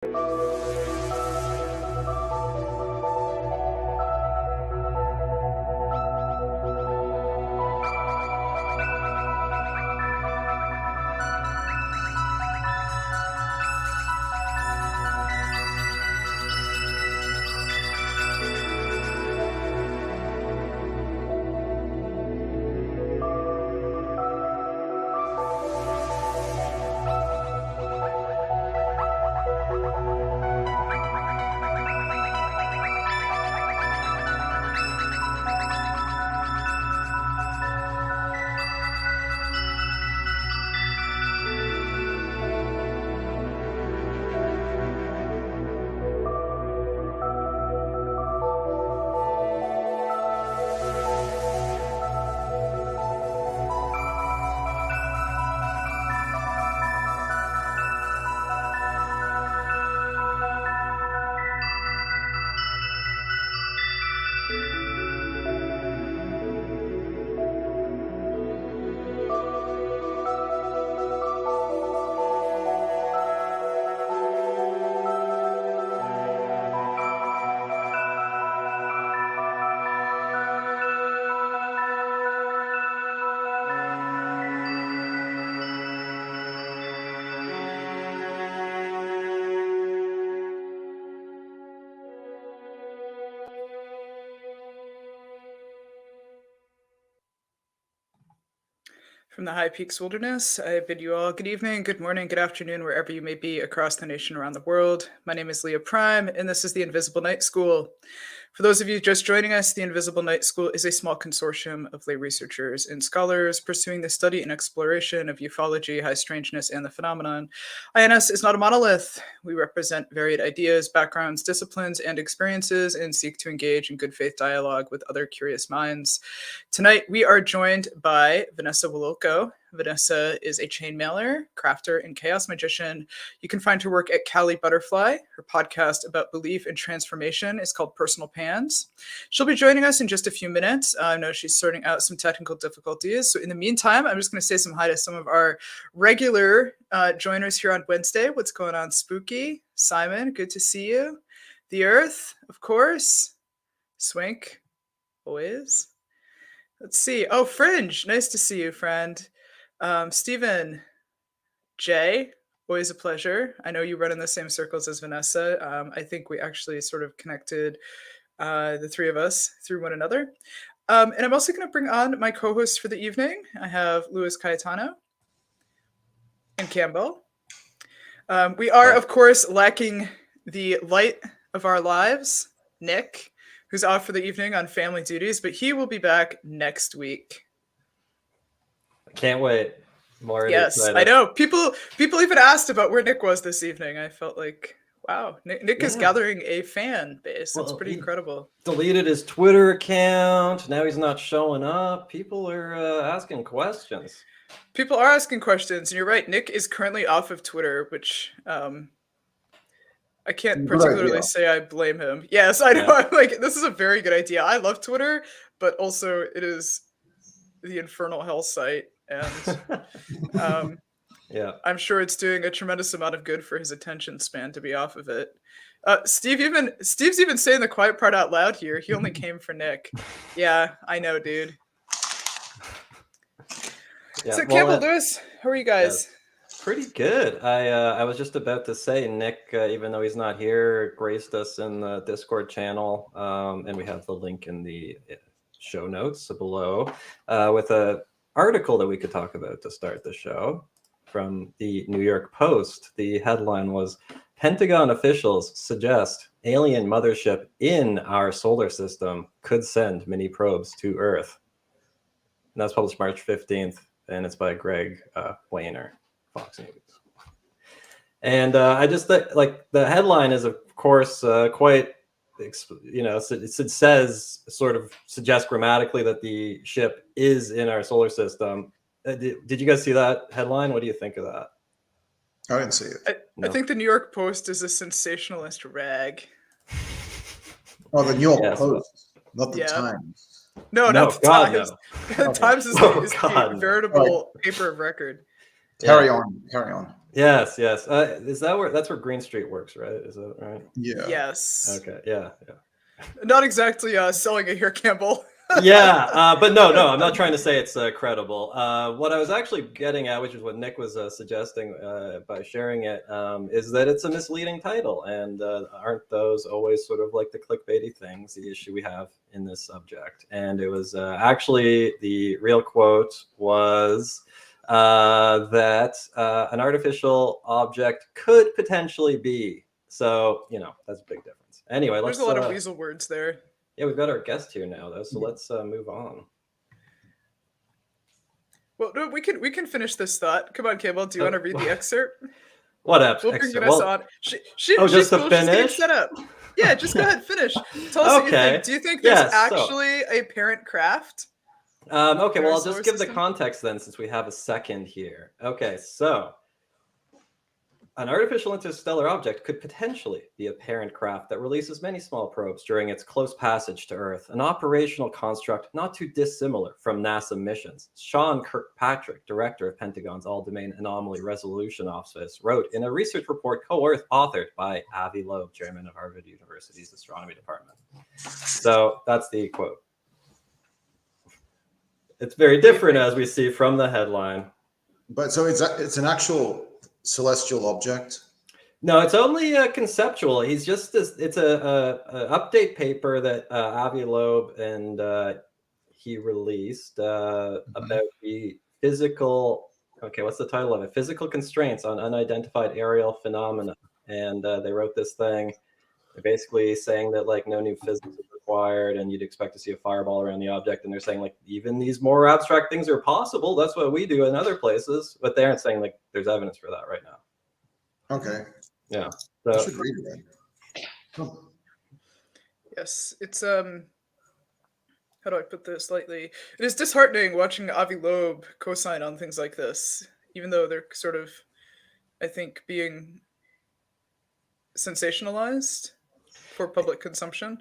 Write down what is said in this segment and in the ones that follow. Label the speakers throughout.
Speaker 1: From the High Peaks Wilderness, I bid you all good evening, good morning, good afternoon, wherever you may be across the nation, around the world. My name is Leah Prime, and this is the Invisible Night School. For those of you just joining us, the Invisible Night School is a small consortium of lay researchers and scholars pursuing the study and exploration of ufology, high strangeness, and the phenomenon. INS is not a monolith. We represent varied ideas, backgrounds, disciplines, and experiences, and seek to engage in good faith dialogue with other curious minds. Tonight, we are joined by Vanessa Walilko. Vanessa is a chainmailer, crafter, and chaos magician. You can find her work at Cali Butterfly. Her podcast about belief and transformation is called Personal Pans. She'll be joining us in just a few minutes. I know she's sorting out some technical difficulties. So in the meantime, I'm just going to say some hi to some of our regular joiners here on Wednesday. What's going on, Spooky? Simon, good to see you. The Earth, of course. Swink, always. Let's see. Oh, Fringe, nice to see you, friend. Stephen, Jay, always a pleasure. I know you run in the same circles as Vanessa. I think we actually sort of connected the three of us through one another. And I'm also going to bring on my co-hosts for the evening. I have Luis Cayetano and Campbell. We are, of course, lacking the light of our lives, Nick, who's off for the evening on family duties, but he will be back next week.
Speaker 2: Can't wait. More
Speaker 1: yes, excited. I know. People even asked about where Nick was this evening. I felt like, wow, Nick is gathering a fan base. That's pretty incredible.
Speaker 2: Deleted his Twitter account. Now he's not showing up. People are asking questions.
Speaker 1: People are asking questions, and you're right. Nick is currently off of Twitter, which I can't particularly say I blame him. Yes, I know. Yeah. I'm like, this is a very good idea. I love Twitter, but also it is the infernal hell site. And
Speaker 2: yeah,
Speaker 1: I'm sure it's doing a tremendous amount of good for his attention span to be off of it. Steve's even saying the quiet part out loud here. He only came for Nick. Yeah, I know, dude. Yeah, so Campbell, Lewis, how are you guys?
Speaker 2: Pretty good. I was just about to say, Nick, even though he's not here, graced us in the Discord channel, and we have the link in the show notes below with a article that we could talk about to start the show from the New York Post. The headline was, Pentagon officials suggest alien mothership in our solar system could send mini probes to Earth. And that's published March 15th, and it's by Greg Wayner, Fox News. And I just think, like, the headline is, of course, quite, you know, it says, sort of suggests grammatically that the ship is in our solar system. Did you guys see that headline? What do you think of that?
Speaker 3: I didn't see it.
Speaker 1: I think the New York Post is a sensationalist rag.
Speaker 3: Oh, the New York Post, not the Times.
Speaker 1: No, not the Times. No. The Times is the veritable paper of record.
Speaker 3: Carry on.
Speaker 2: Yes, yes. Is that where that's where Green Street works, right? Is that right?
Speaker 3: Yeah.
Speaker 1: Yes.
Speaker 2: Okay. Yeah. Yeah.
Speaker 1: Not exactly selling it here, Campbell.
Speaker 2: Yeah, but no, I'm not trying to say it's credible. What I was actually getting at, which is what Nick was suggesting by sharing it, is that it's a misleading title, and aren't those always sort of like the clickbaity things, the issue we have in this subject? And it was actually the real quote was that an artificial object could potentially be. So, that's a big difference. Anyway,
Speaker 1: There's a lot of weasel words there.
Speaker 2: yeah, we've got our guest here now, though, so let's move on.
Speaker 1: Well, no, we can finish this thought. Come on, Campbell. Do you want to read the excerpt?
Speaker 2: What up?
Speaker 1: We'll bring Vanessa on. She's
Speaker 2: just to
Speaker 1: cool. She's getting
Speaker 2: finish?
Speaker 1: set up. Yeah, just go ahead, finish. Tell us what you think. Do you think there's actually a parent craft?
Speaker 2: Okay, well, I'll just give the
Speaker 1: system?
Speaker 2: context then, since we have a second here. Okay, so an artificial interstellar object could potentially be a parent craft that releases many small probes during its close passage to Earth, an operational construct not too dissimilar from NASA missions. Sean Kirkpatrick, director of Pentagon's All-Domain Anomaly Resolution Office, wrote in a research report co-authored by Avi Loeb, chairman of Harvard University's astronomy department. So that's the quote. It's very different, as we see from the headline.
Speaker 3: But so it's an actual celestial object?
Speaker 2: No, it's only conceptual. He's just it's a update paper that Avi Loeb and he released about the physical. Okay, what's the title of it? Physical constraints on unidentified aerial phenomena. And they wrote this thing. They're basically saying that like no new physics is required, and you'd expect to see a fireball around the object. And they're saying like even these more abstract things are possible. That's what we do in other places, but they aren't saying like there's evidence for that right now.
Speaker 3: Okay.
Speaker 2: Yeah.
Speaker 3: I
Speaker 2: So
Speaker 3: should read it then. Oh.
Speaker 1: Yes, it's how do I put this lightly? It is disheartening watching Avi Loeb co-sign on things like this, even though they're sort of, I think, being sensationalized for public consumption.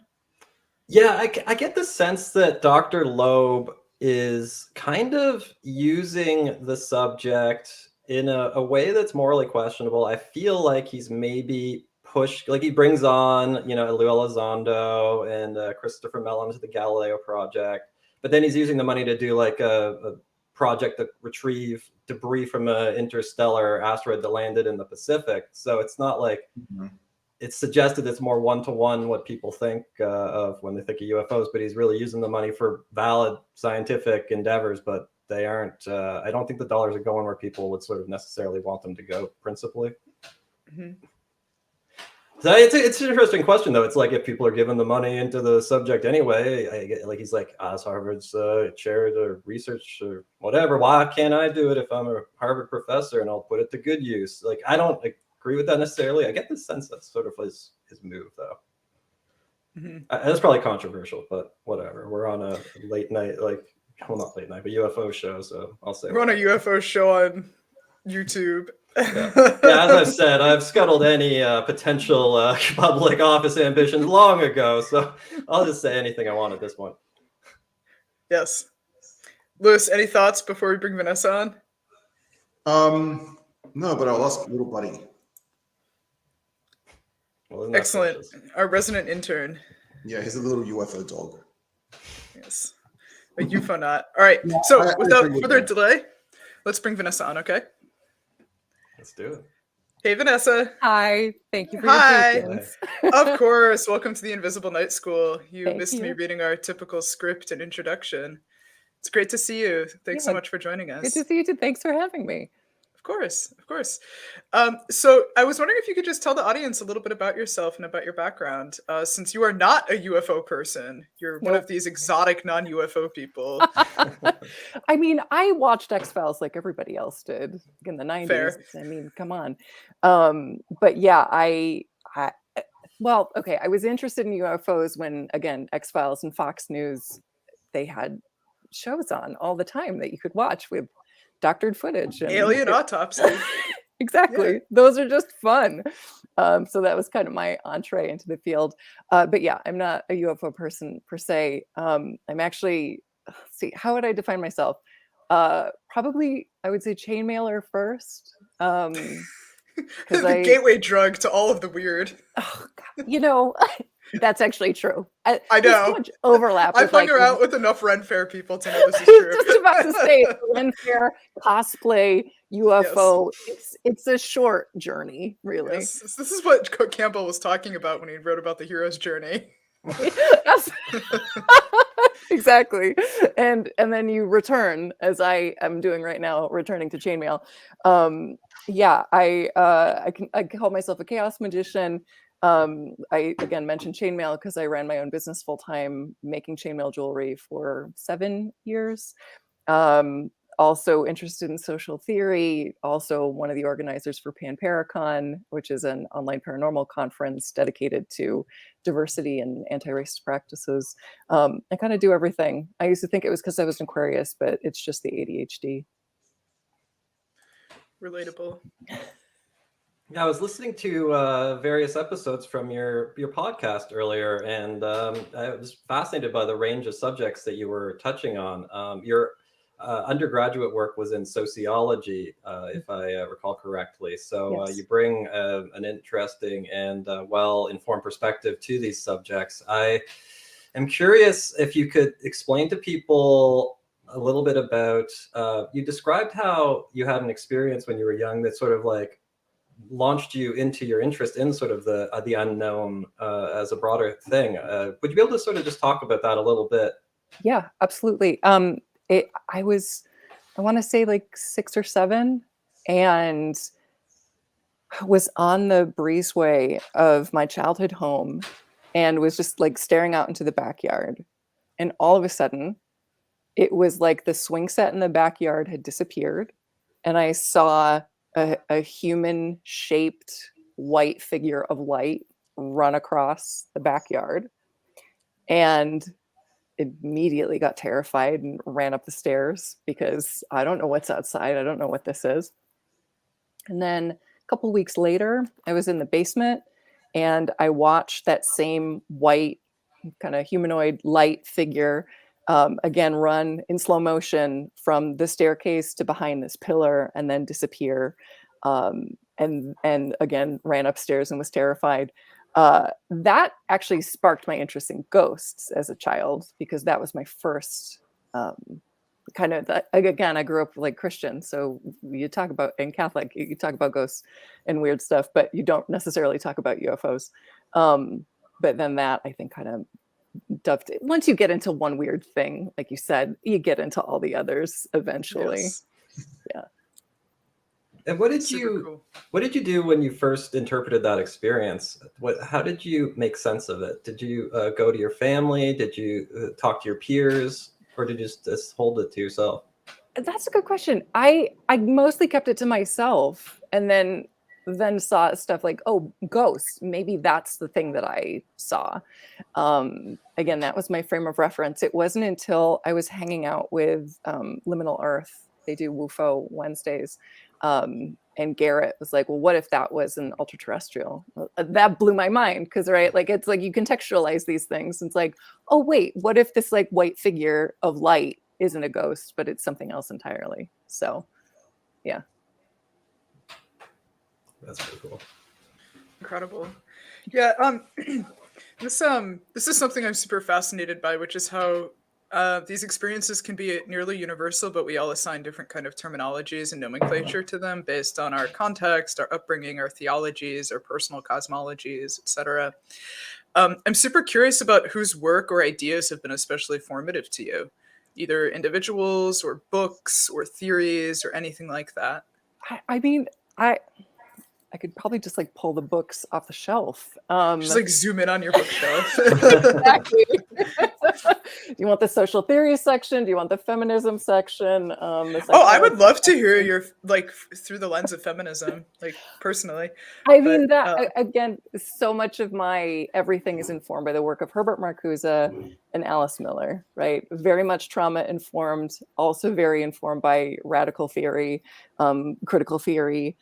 Speaker 2: Yeah, I get the sense that Dr. Loeb is kind of using the subject in a way that's morally questionable. I feel like he's maybe pushed, like he brings on, Lou Elizondo and Christopher Mellon to the Galileo project, but then he's using the money to do like a project to retrieve debris from an interstellar asteroid that landed in the Pacific. So it's not like it's suggested it's more one-to-one what people think of when they think of UFOs, but he's really using the money for valid scientific endeavors, but they aren't. I don't think the dollars are going where people would sort of necessarily want them to go, principally.
Speaker 1: Mm-hmm.
Speaker 2: So it's an interesting question, though. It's like if people are giving the money into the subject anyway, I get, like he's like, as Harvard's chair of research or whatever, why can't I do it if I'm a Harvard professor and I'll put it to good use? Like, I don't agree with that necessarily. I get the sense that's sort of his move, though. Mm-hmm. That's probably controversial, but whatever. We're on a late night, not late night, but UFO show, so I'll say
Speaker 1: we're on a UFO show on YouTube.
Speaker 2: Yeah, as I've said, I've scuttled any potential public office ambitions long ago, so I'll just say anything I want at this point.
Speaker 1: Yes. Louis, any thoughts before we bring Vanessa
Speaker 3: on? No, but I'll ask little buddy.
Speaker 2: Well,
Speaker 1: excellent. Our resident intern.
Speaker 3: Yeah, he's a little UFO dog.
Speaker 1: Yes. A UFOnaut. All right. So without further delay, let's bring Vanessa on, okay?
Speaker 2: Let's do it.
Speaker 1: Hey, Vanessa.
Speaker 4: Hi. Thank you for your patience.
Speaker 1: Of course. Welcome to the Invisible Night School. You missed me reading our typical script and introduction. It's great to see you. Thanks so much for joining us.
Speaker 4: Good to see you too. Thanks for having me.
Speaker 1: Of course, of course. So I was wondering if you could just tell the audience a little bit about yourself and about your background, since you are not a UFO person. You're one of these exotic non-UFO people.
Speaker 4: I mean, I watched X-Files like everybody else did in the 90s.
Speaker 1: Fair.
Speaker 4: I mean, come on. But yeah, I was interested in UFOs when, again, X-Files and Fox News, they had shows on all the time that you could watch with doctored footage and
Speaker 1: alien autopsy.
Speaker 4: Exactly. Yeah. Those are just fun. So that was kind of my entree into the field. But yeah, I'm not a UFO person per se. I'm actually, how would I define myself? Probably I would say chainmailer first. Because
Speaker 1: The gateway drug to all of the weird.
Speaker 4: Oh, that's actually true.
Speaker 1: I
Speaker 4: There's so
Speaker 1: know.
Speaker 4: much overlap.
Speaker 1: I've
Speaker 4: with,
Speaker 1: hung out with enough Ren Fair people to know this is true.
Speaker 4: Just about to say Ren Fair, cosplay, UFO. Yes. It's a short journey, really.
Speaker 1: Yes. This is what Campbell was talking about when he wrote about the hero's journey.
Speaker 4: Exactly. And then you return, as I am doing right now, returning to chainmail. I call myself a chaos magician. I again mentioned chainmail because I ran my own business full time, making chainmail jewelry for 7 years. Also interested in social theory, also one of the organizers for Pan-Paracon, which is an online paranormal conference dedicated to diversity and anti-racist practices. I kind of do everything. I used to think it was because I was an Aquarius, but it's just the ADHD.
Speaker 1: Relatable.
Speaker 2: Yeah, I was listening to various episodes from your podcast earlier, and I was fascinated by the range of subjects that you were touching on. Your undergraduate work was in sociology, if I recall correctly. So
Speaker 4: Yes.
Speaker 2: you bring an interesting and well-informed perspective to these subjects. I am curious if you could explain to people a little bit about, you described how you had an experience when you were young that sort of like launched you into your interest in sort of the unknown as a broader thing. Would you be able to sort of just talk about that a little bit?
Speaker 4: Yeah, absolutely. I want to say like 6 or 7, and was on the breezeway of my childhood home and was just like staring out into the backyard. And all of a sudden, it was like the swing set in the backyard had disappeared. And I saw a human-shaped white figure of light run across the backyard. And immediately got terrified and ran up the stairs because I don't know what's outside. I don't know what this is. And then a couple weeks later, I was in the basement and I watched that same white kind of humanoid light figure again run in slow motion from the staircase to behind this pillar and then disappear. And again, ran upstairs and was terrified. That actually sparked my interest in ghosts as a child, because that was my first kind of, again, I grew up like Christian. So you talk about, and Catholic, you talk about ghosts and weird stuff, but you don't necessarily talk about UFOs. But then that, I think, kind of dovetailed. Once you get into one weird thing, like you said, you get into all the others eventually.
Speaker 1: Yes.
Speaker 4: Yeah.
Speaker 2: And what did you do when you first interpreted that experience? How did you make sense of it? Did you go to your family? Did you talk to your peers, or did you just hold it to yourself?
Speaker 4: That's a good question. I mostly kept it to myself, and then saw stuff like, oh, ghosts. Maybe that's the thing that I saw. Again, that was my frame of reference. It wasn't until I was hanging out with Liminal Earth. They do WUFO Wednesdays. And Garrett was like, well, what if that was an ultra-terrestrial? That blew my mind, because, right, like, it's like you contextualize these things. It's like, oh, wait, what if this like white figure of light isn't a ghost, but it's something else entirely? So, yeah.
Speaker 2: That's pretty cool.
Speaker 1: Incredible. Yeah. This is something I'm super fascinated by, which is how these experiences can be nearly universal, but we all assign different kind of terminologies and nomenclature to them based on our context, our upbringing, our theologies, our personal cosmologies, etc. I'm super curious about whose work or ideas have been especially formative to you, either individuals or books or theories or anything like that.
Speaker 4: I mean, I could probably just like pull the books off the shelf.
Speaker 1: Just like zoom in on your bookshelf.
Speaker 4: Exactly. Do you want the social theory section? Do you want the feminism section?
Speaker 1: I would love to hear your, like, through the lens of feminism, like, personally.
Speaker 4: I mean, again, so much of my everything is informed by the work of Herbert Marcuse and Alice Miller, right? Very much trauma informed, also very informed by radical theory, critical theory.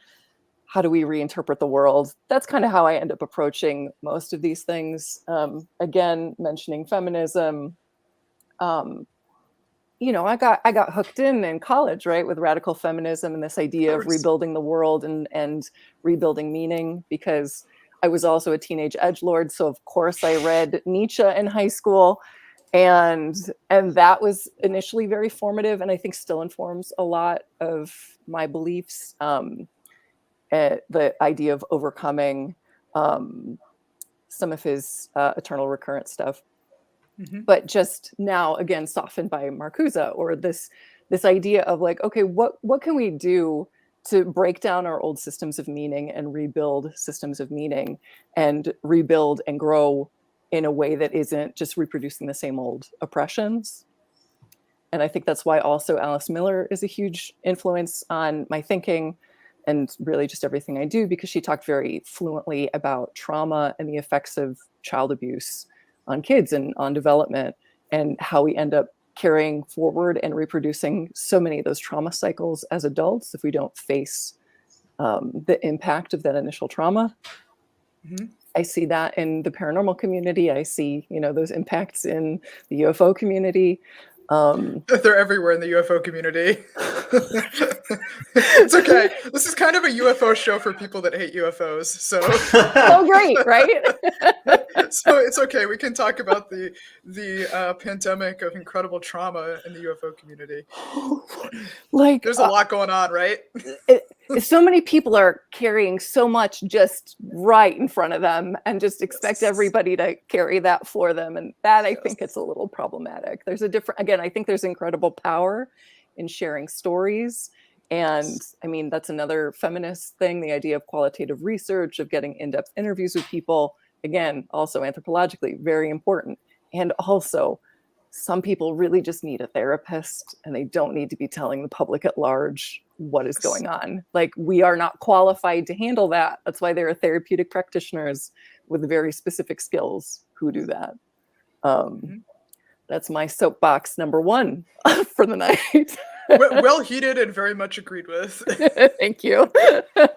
Speaker 4: How do we reinterpret the world? That's kind of how I end up approaching most of these things. Again, mentioning feminism. you know, I got hooked in college, right, with radical feminism and this idea of rebuilding the world and rebuilding meaning, because I was also a teenage edgelord. So of course I read Nietzsche in high school, and that was initially very formative, and I think still informs a lot of my beliefs. The idea of overcoming some of his eternal recurrent stuff. Mm-hmm. But just now, again, softened by Marcuse, or this idea of like, okay, what can we do to break down our old systems of meaning and rebuild systems of meaning, and rebuild and grow in a way that isn't just reproducing the same old oppressions. And I think that's why also Alice Miller is a huge influence on my thinking and really just everything I do, because she talked very fluently about trauma and the effects of child abuse on kids and on development, and how we end up carrying forward and reproducing so many of those trauma cycles as adults if we don't face the impact of that initial trauma. Mm-hmm. I see that in the paranormal community. I see, you know, those impacts in the UFO community.
Speaker 1: They're everywhere in the UFO community. It's okay. This is kind of a UFO show for people that hate UFOs. So
Speaker 4: great, right?
Speaker 1: So it's okay. We can talk about the pandemic of incredible trauma in the UFO community.
Speaker 4: Like,
Speaker 1: there's a lot going on, right?
Speaker 4: So many people are carrying so much just right in front of them, and just expect everybody to carry that for them. And that, I think, it's a little problematic. There's a different, again, I think there's incredible power in sharing stories. And I mean, that's another feminist thing, the idea of qualitative research, of getting in-depth interviews with people. Again, also anthropologically, very important. And also, some people really just need a therapist, and they don't need to be telling the public at large what is going on. Like, we are not qualified to handle that. That's why there are therapeutic practitioners with very specific skills who do that. That's my soapbox number one for the night.
Speaker 1: Well heated and very much agreed with.
Speaker 4: Thank you.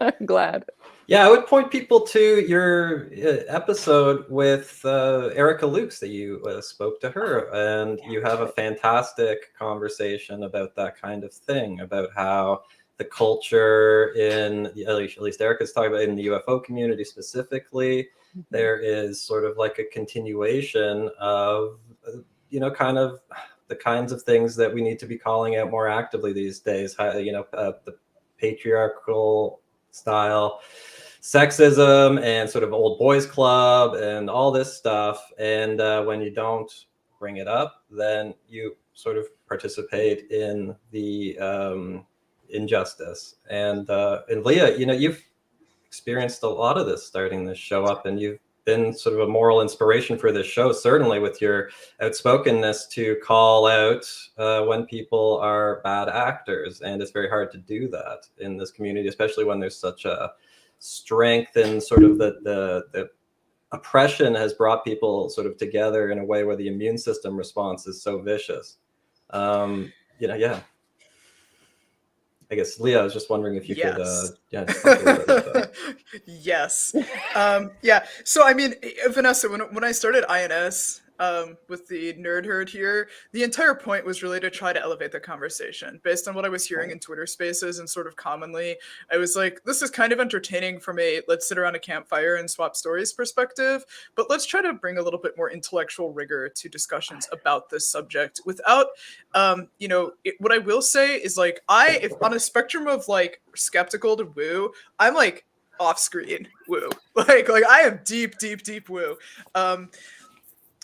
Speaker 4: I'm glad.
Speaker 2: Yeah, I would point people to your episode with Erica Lukes that you spoke to her, and you have a fantastic conversation about that kind of thing, about how the culture in, at least Erica's talking about in the UFO community specifically, there is sort of like a continuation of, you know, kind of the kinds of things that we need to be calling out more actively these days, you know, the patriarchal style sexism and sort of old boys club and all this stuff. And when you don't bring it up, then you sort of participate in the injustice. And Leah, you know, you've experienced a lot of this starting this show up, and you've been sort of a moral inspiration for this show, certainly with your outspokenness to call out when people are bad actors. And it's very hard to do that in this community, especially when there's such a strength and sort of the oppression has brought people sort of together in a way where the immune system response is so vicious. You know, yeah. I guess, Leah, I was just wondering if you could, yeah. Talk a little bit about that.
Speaker 1: Yes. Yeah. So, I mean, Vanessa, when I started INS with the nerd herd here, the entire point was really to try to elevate the conversation based on what I was hearing in Twitter spaces and sort of commonly. I was like, this is kind of entertaining from a let's sit around a campfire and swap stories perspective, but let's try to bring a little bit more intellectual rigor to discussions about this subject without, you know, what I will say is like, if on a spectrum of like skeptical to woo, I'm like off screen woo, like I am deep woo.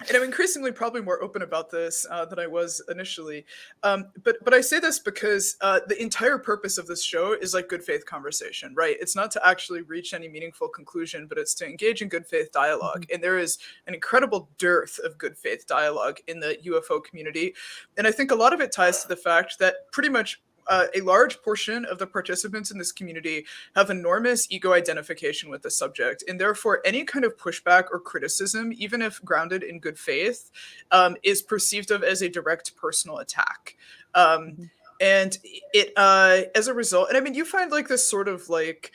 Speaker 1: And I'm increasingly probably more open about this than I was initially. But I say this because the entire purpose of this show is like good faith conversation, right? It's not to actually reach any meaningful conclusion, but it's to engage in good faith dialogue. Mm-hmm. And there is an incredible dearth of good faith dialogue in the UFO community. And I think a lot of it ties to the fact that pretty much a large portion of the participants in this community have enormous ego identification with the subject, and therefore any kind of pushback or criticism, even if grounded in good faith, is perceived of as a direct personal attack. And it, as a result, and I mean, you find like this sort of like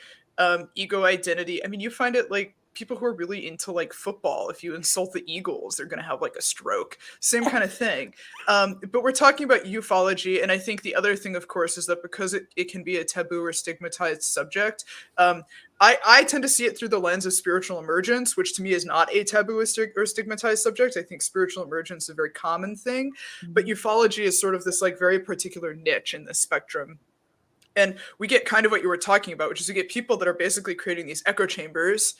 Speaker 1: ego identity. I mean, you find it like people who are really into like football, if you insult the Eagles, they're going to have like a stroke. Same kind of thing. But we're talking about ufology. And I think the other thing, of course, is that because it can be a taboo or stigmatized subject, I tend to see it through the lens of spiritual emergence, which to me is not a taboo or stigmatized subject. I think spiritual emergence is a very common thing, but ufology is sort of this like very particular niche in this spectrum. And we get kind of what you were talking about, which is you get people that are basically creating these echo chambers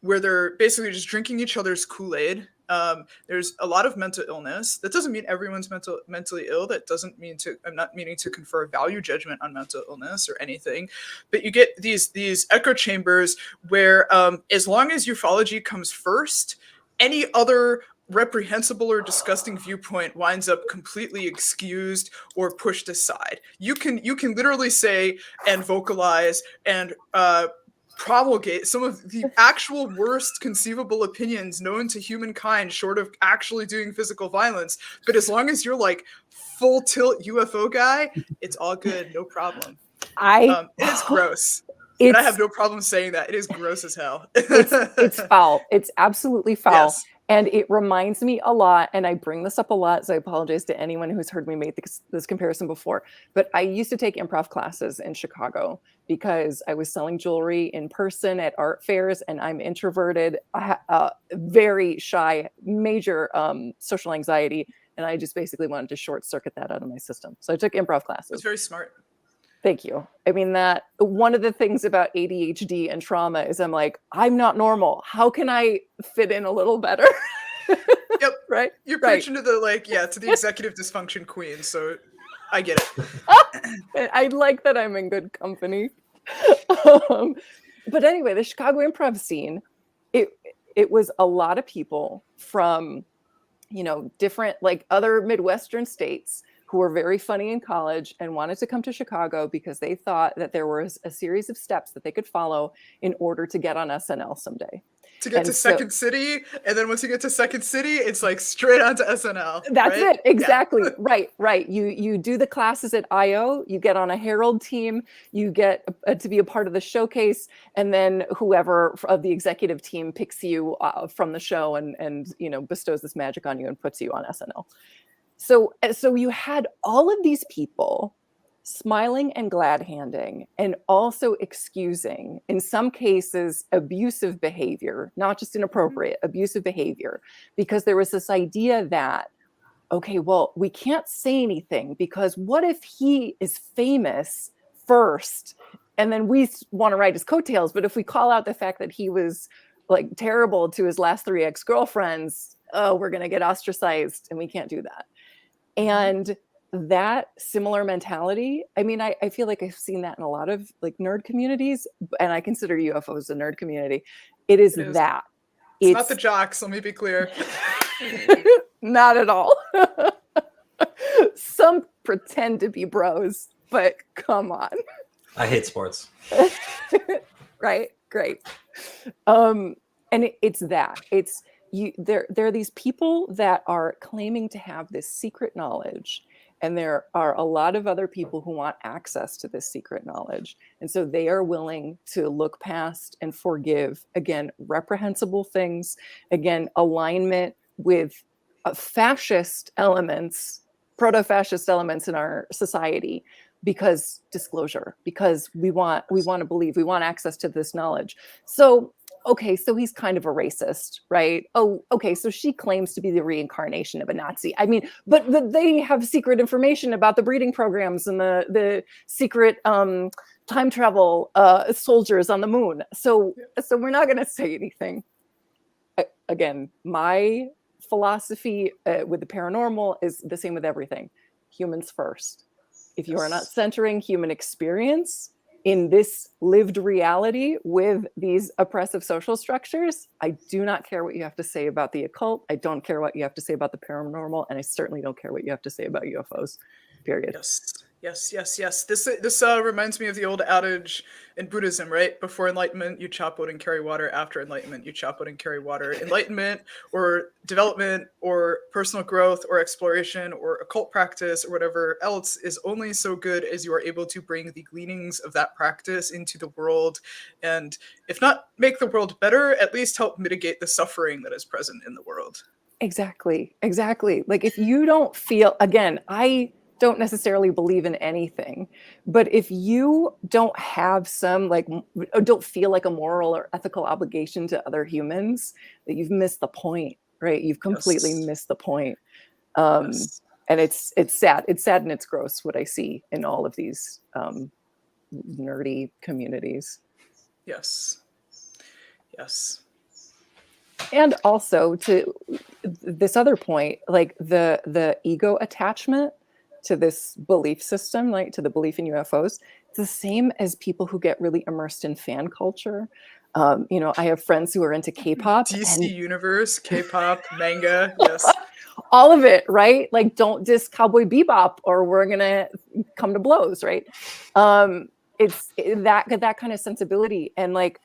Speaker 1: where they're basically just drinking each other's Kool-Aid. There's a lot of mental illness. That doesn't mean everyone's mentally ill. That doesn't mean I'm not meaning to confer a value judgment on mental illness or anything. But you get these echo chambers where as long as ufology comes first, any other reprehensible or disgusting viewpoint winds up completely excused or pushed aside. You can literally say and vocalize and promulgate some of the actual worst conceivable opinions known to humankind, short of actually doing physical violence. But as long as you're like full tilt UFO guy, it's all good, no problem. It's gross. But I have no problem saying that. It is gross as hell.
Speaker 4: It's foul. It's absolutely foul.
Speaker 1: Yes.
Speaker 4: And it reminds me a lot, and I bring this up a lot, so I apologize to anyone who's heard me make this comparison before, but I used to take improv classes in Chicago because I was selling jewelry in person at art fairs, and I'm introverted, very shy, major social anxiety, and I just basically wanted to short circuit that out of my system. So I took improv classes.
Speaker 1: That's very smart.
Speaker 4: Thank you. I mean, that one of the things about ADHD and trauma is I'm like, I'm not normal. How can I fit in a little better?
Speaker 1: Yep.
Speaker 4: Right.
Speaker 1: You're preaching to the to the executive dysfunction queen. So I get
Speaker 4: it. I like that I'm in good company. But anyway, the Chicago improv scene, it was a lot of people from, different like other Midwestern states who were very funny in college and wanted to come to Chicago because they thought that there was a series of steps that they could follow in order to get on SNL someday.
Speaker 1: To get to Second City, and then once you get to Second City, it's like straight on to SNL.
Speaker 4: That's
Speaker 1: right?
Speaker 4: it, exactly. Yeah. Right. You do the classes at IO, you get on a Herald team, you get to be a part of the showcase, and then whoever of the executive team picks you from the show and bestows this magic on you and puts you on SNL. So you had all of these people smiling and glad-handing and also excusing, in some cases, abusive behavior, not just inappropriate, abusive behavior, because there was this idea that, okay, well, we can't say anything because what if he is famous first and then we want to ride his coattails, but if we call out the fact that he was like terrible to his last 3 ex-girlfriends, we're going to get ostracized and we can't do that. And that similar mentality, I mean, I feel like I've seen that in a lot of like nerd communities, and I consider UFOs a nerd community. It is that.
Speaker 1: It's not the jocks, let me be clear.
Speaker 4: Not at all. Some pretend to be bros, but come on.
Speaker 2: I hate sports.
Speaker 4: Right? Great. And it's that. It's there are these people that are claiming to have this secret knowledge, and there are a lot of other people who want access to this secret knowledge, and so they are willing to look past and forgive, again, reprehensible things, again, alignment with fascist elements, proto-fascist elements in our society, because disclosure, because we want to believe, we want access to this knowledge. So okay, so he's kind of a racist, right? Oh, okay, so she claims to be the reincarnation of a Nazi. I mean, but they have secret information about the breeding programs and the secret time travel soldiers on the moon. So we're not going to say anything. Again, my philosophy with the paranormal is the same with everything. Humans first. If you are not centering human experience in this lived reality with these oppressive social structures, I do not care what you have to say about the occult. I don't care what you have to say about the paranormal. And I certainly don't care what you have to say about UFOs, period.
Speaker 1: Yes, yes, yes. This reminds me of the old adage in Buddhism, right? Before enlightenment, you chop wood and carry water. After enlightenment, you chop wood and carry water. Enlightenment or development or personal growth or exploration or occult practice or whatever else is only so good as you are able to bring the gleanings of that practice into the world, and if not make the world better, at least help mitigate the suffering that is present in the world.
Speaker 4: Exactly. Exactly. Like if you don't feel, again, I don't necessarily believe in anything, but if you don't have some like, don't feel like a moral or ethical obligation to other humans, that you've missed the point, right? You've completely
Speaker 1: Yes.
Speaker 4: missed the point.
Speaker 1: Yes.
Speaker 4: And it's sad. It's sad and it's gross what I see in all of these nerdy communities.
Speaker 1: Yes. Yes.
Speaker 4: And also to this other point, like the ego attachment to this belief system, like to the belief in UFOs, it's the same as people who get really immersed in fan culture. You know, I have friends who are into K-pop,
Speaker 1: DC
Speaker 4: and
Speaker 1: Universe, K-pop, manga, yes.
Speaker 4: all of it, right? Like, don't diss Cowboy Bebop, or we're gonna come to blows, right? It's that kind of sensibility, and like.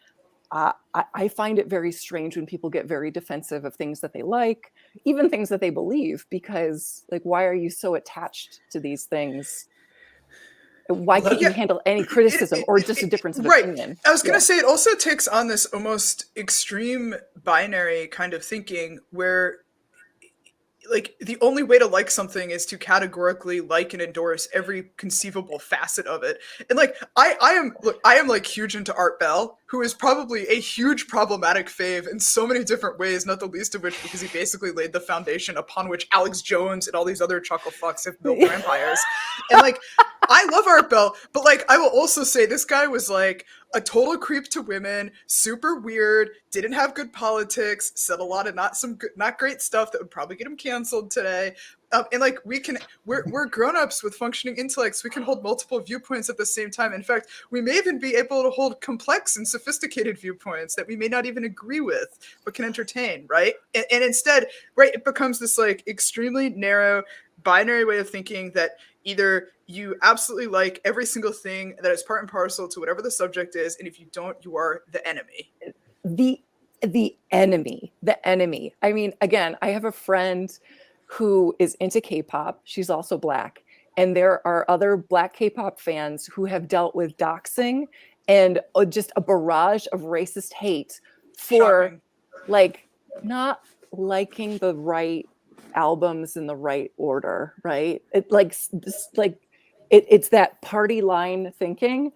Speaker 4: I find it very strange when people get very defensive of things that they like, even things that they believe, because like, why are you so attached to these things? Why can't you handle any criticism or just a difference of opinion?
Speaker 1: I was going to say, it also takes on this almost extreme binary kind of thinking where like the only way to like something is to categorically like and endorse every conceivable facet of it. And like I am like huge into Art Bell, who is probably a huge problematic fave in so many different ways, not the least of which because he basically laid the foundation upon which Alex Jones and all these other chuckle fucks have built their empires. And like I love Art Bell, but like I will also say this guy was like a total creep to women, super weird, didn't have good politics, said a lot of not great stuff that would probably get him canceled today. And like we're grown-ups with functioning intellects. We can hold multiple viewpoints at the same time. In fact, we may even be able to hold complex and sophisticated viewpoints that we may not even agree with, but can entertain, right? And instead, right, it becomes this like extremely narrow binary way of thinking that either you absolutely like every single thing that is part and parcel to whatever the subject is, and if you don't, you are the enemy.
Speaker 4: The enemy. I mean, again, I have a friend who is into K-pop. She's also Black. And there are other Black K-pop fans who have dealt with doxing and just a barrage of racist hate for
Speaker 1: Shocking.
Speaker 4: like not liking the right albums in the right order, right? It's that party line thinking.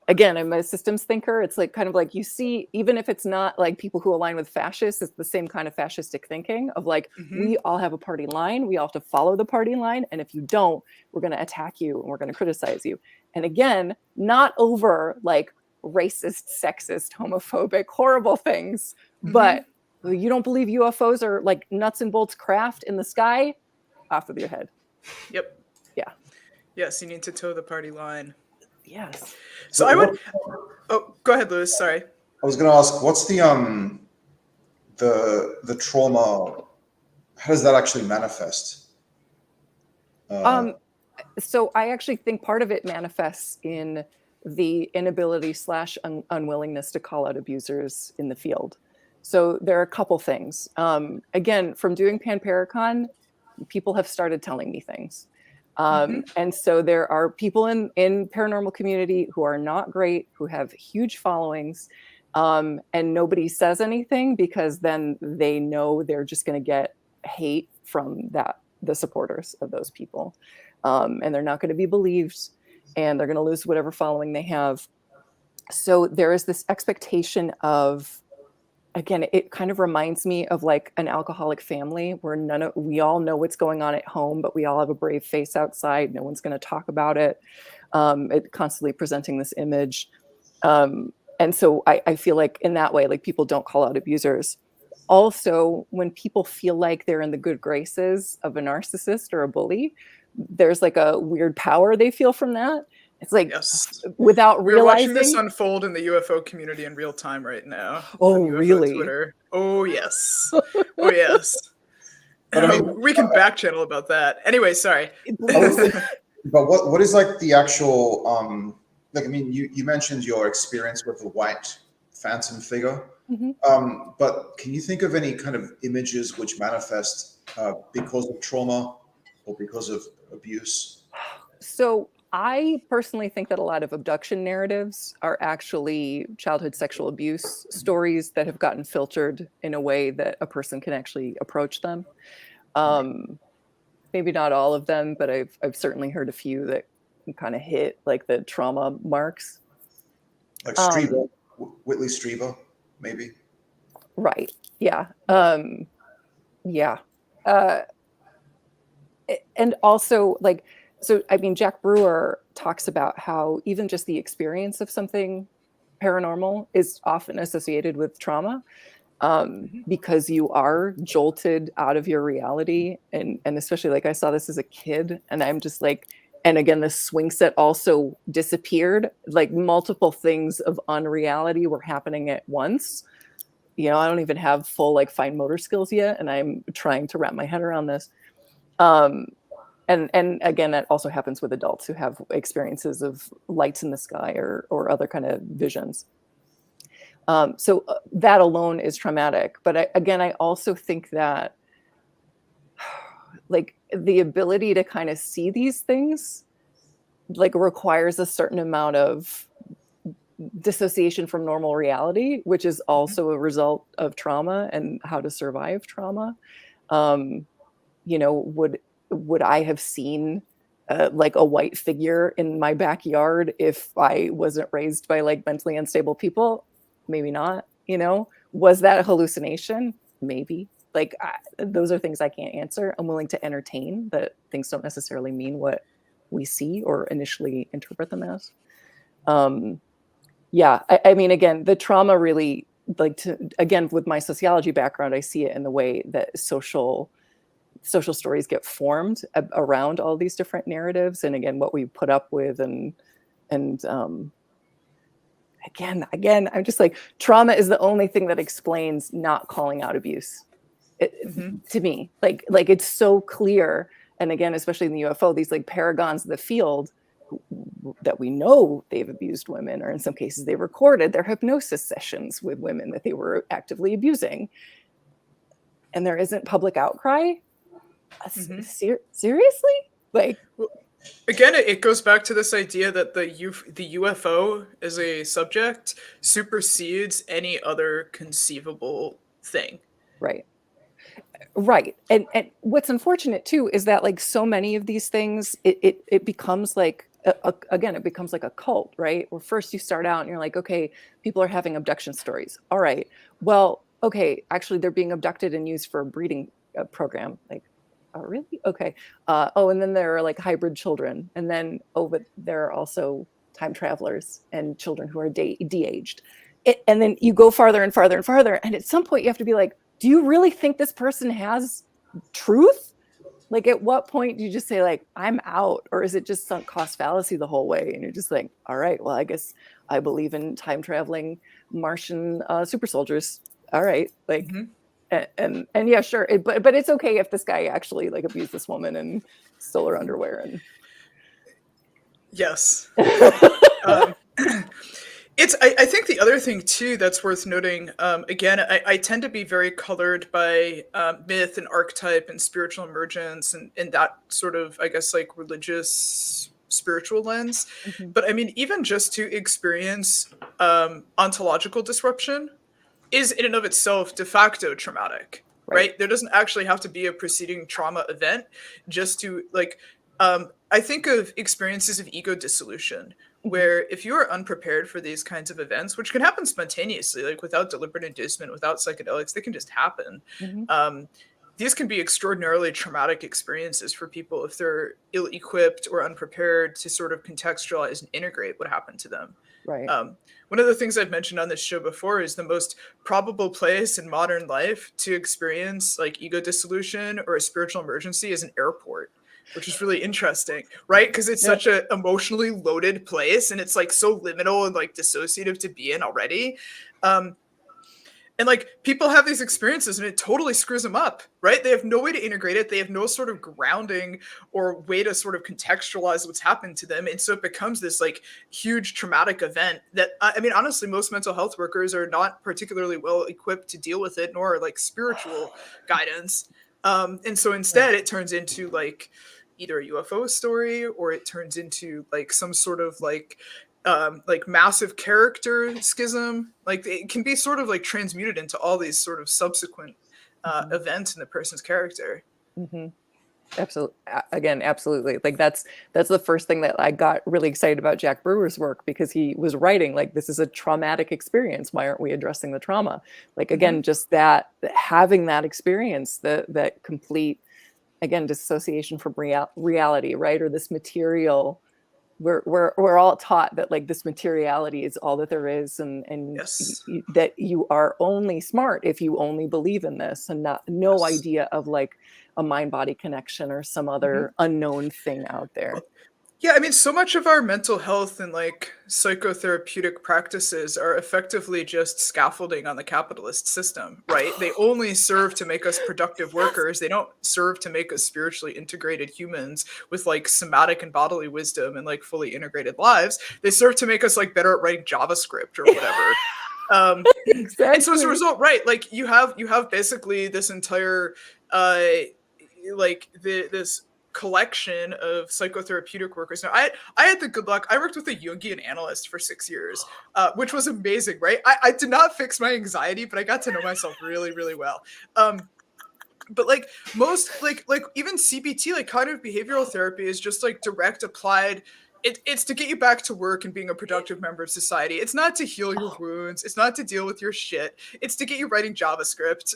Speaker 4: Again, I'm a systems thinker. It's like kind of like you see, even if it's not like people who align with fascists, it's the same kind of fascistic thinking of like, we all have a party line. We all have to follow the party line. And if you don't, we're going to attack you and we're going to criticize you. And again, not over like racist, sexist, homophobic, horrible things, but you don't believe UFOs are like nuts and bolts craft in the sky? Off with your head.
Speaker 1: Yep.
Speaker 4: Yeah.
Speaker 1: Yes, you need to toe the party line.
Speaker 4: Yes.
Speaker 1: So I would. Oh, go ahead, Lewis. Sorry.
Speaker 3: I was going to ask, what's the trauma? How does that actually manifest?
Speaker 4: So I actually think part of it manifests in the inability / unwillingness to call out abusers in the field. So there are a couple things. Again, from doing Panparacon, people have started telling me things. And so there are people in paranormal community who are not great, who have huge followings, and nobody says anything because then they know they're just going to get hate from the supporters of those people. And they're not going to be believed, and they're going to lose whatever following they have. So there is this expectation of, again, it kind of reminds me of like an alcoholic family where we all know what's going on at home, but we all have a brave face outside. No one's going to talk about it. It constantly presenting this image. And so I feel like in that way, like people don't call out abusers. Also, when people feel like they're in the good graces of a narcissist or a bully, there's like a weird power they feel from that. It's like,
Speaker 1: yes,
Speaker 4: without realizing.
Speaker 1: We're watching this unfold in the UFO community in real time right now.
Speaker 4: Oh, really?
Speaker 1: Twitter. Oh, yes. Oh, yes. We can back channel about that. Anyway, sorry.
Speaker 3: But what is like the actual like, I mean, you mentioned your experience with the white phantom figure. But can you think of any kind of images which manifest because of trauma or because of abuse?
Speaker 4: So I personally think that a lot of abduction narratives are actually childhood sexual abuse stories that have gotten filtered in a way that a person can actually approach them. Maybe not all of them, but I've certainly heard a few that kind of hit like the trauma marks.
Speaker 3: Like Strieber, Whitley Strieber, maybe.
Speaker 4: Right. Yeah. Yeah. And also like, so I mean, Jack Brewer talks about how even just the experience of something paranormal is often associated with trauma, because you are jolted out of your reality. And especially like I saw this as a kid, and I'm just like, and again, the swing set also disappeared. Like multiple things of unreality were happening at once. You know, I don't even have full like fine motor skills yet, and I'm trying to wrap my head around this. And again, that also happens with adults who have experiences of lights in the sky or other kind of visions. So that alone is traumatic. But I also think that like the ability to kind of see these things like requires a certain amount of dissociation from normal reality, which is also a result of trauma and how to survive trauma. You know, would I have seen like a white figure in my backyard if I wasn't raised by like mentally unstable people? Maybe not. You know, was that a hallucination? Maybe. Like those are things I can't answer. I'm willing to entertain that things don't necessarily mean what we see or initially interpret them as. Yeah, I mean, again, the trauma really, like, again, with my sociology background, I see it in the way that social stories get formed around all these different narratives, and again, what we put up with, and again, I'm just like, trauma is the only thing that explains not calling out abuse. To me, like it's so clear, and again, especially in the UFO, these like paragons of the field that we know they've abused women, or in some cases they recorded their hypnosis sessions with women that they were actively abusing, and there isn't public outcry. Seriously? Like,
Speaker 1: again, it goes back to this idea that the UFO as a subject supersedes any other conceivable thing.
Speaker 4: Right. And what's unfortunate too is that like so many of these things, it becomes like again, it becomes like a cult, right? Where first you start out and you're like, okay, people are having abduction stories. All right, well, okay, actually they're being abducted and used for a breeding program. Like, oh, really? Okay. And then there are like hybrid children, and then but there are also time travelers and children who are de-aged. And then you go farther and farther and farther, and at some point you have to be like, do you really think this person has truth? Like, at what point do you just say like, I'm out? Or is it just sunk cost fallacy the whole way? And you're just like, all right, well, I guess I believe in time traveling Martian super soldiers. All right. Like, and yeah, sure. But it's okay if this guy actually like abused this woman and stole her underwear. And
Speaker 1: yes. I think the other thing too that's worth noting, again, I tend to be very colored by myth and archetype and spiritual emergence and that sort of, I guess, like religious spiritual lens. But I mean, even just to experience ontological disruption is in and of itself de facto traumatic, right? There doesn't actually have to be a preceding trauma event just to like, I think of experiences of ego dissolution, where if you are unprepared for these kinds of events, which can happen spontaneously, like without deliberate inducement, without psychedelics, they can just happen. These can be extraordinarily traumatic experiences for people if they're ill-equipped or unprepared to sort of contextualize and integrate what happened to them. One of the things I've mentioned on this show before is the most probable place in modern life to experience like ego dissolution or a spiritual emergency is an airport, which is really interesting, right? Because it's such an emotionally loaded place, and it's like so liminal and like dissociative to be in already. And like people have these experiences and it totally screws them up, right? They have no way to integrate it. They have no sort of grounding or way to sort of contextualize what's happened to them. And so it becomes this like huge traumatic event that, I mean, honestly, most mental health workers are not particularly well equipped to deal with it, nor like spiritual guidance. And so instead it turns into like either a UFO story or it turns into like some sort of like massive character schism. Like it can be sort of like transmuted into all these sort of subsequent events in the person's character.
Speaker 4: Mm-hmm. Absolutely. Again, absolutely. Like that's the first thing that I got really excited about Jack Brewer's work, because he was writing like, this is a traumatic experience. Why aren't we addressing the trauma? Like, again, just that having that experience, that complete, again, dissociation from reality, right? Or this material. We're all taught that like this materiality is all that there is, and
Speaker 1: Yes.
Speaker 4: that you are only smart if you only believe in this, and no idea of like a mind-body connection or some other unknown thing out there.
Speaker 1: Yeah, I mean, so much of our mental health and like psychotherapeutic practices are effectively just scaffolding on the capitalist system, right? They only serve to make us productive workers. They don't serve to make us spiritually integrated humans with like somatic and bodily wisdom and like fully integrated lives. They serve to make us like better at writing JavaScript or whatever.
Speaker 4: Exactly.
Speaker 1: And so as a result, right, like you have basically this entire this collection of psychotherapeutic workers. Now, I had the good luck. I worked with a Jungian analyst for 6 years, which was amazing, right? I did not fix my anxiety, but I got to know myself really, really well. But like most, like even CBT, like cognitive behavioral therapy, is just like direct applied. It's to get you back to work and being a productive member of society. It's not to heal your wounds. It's not to deal with your shit. It's to get you writing JavaScript,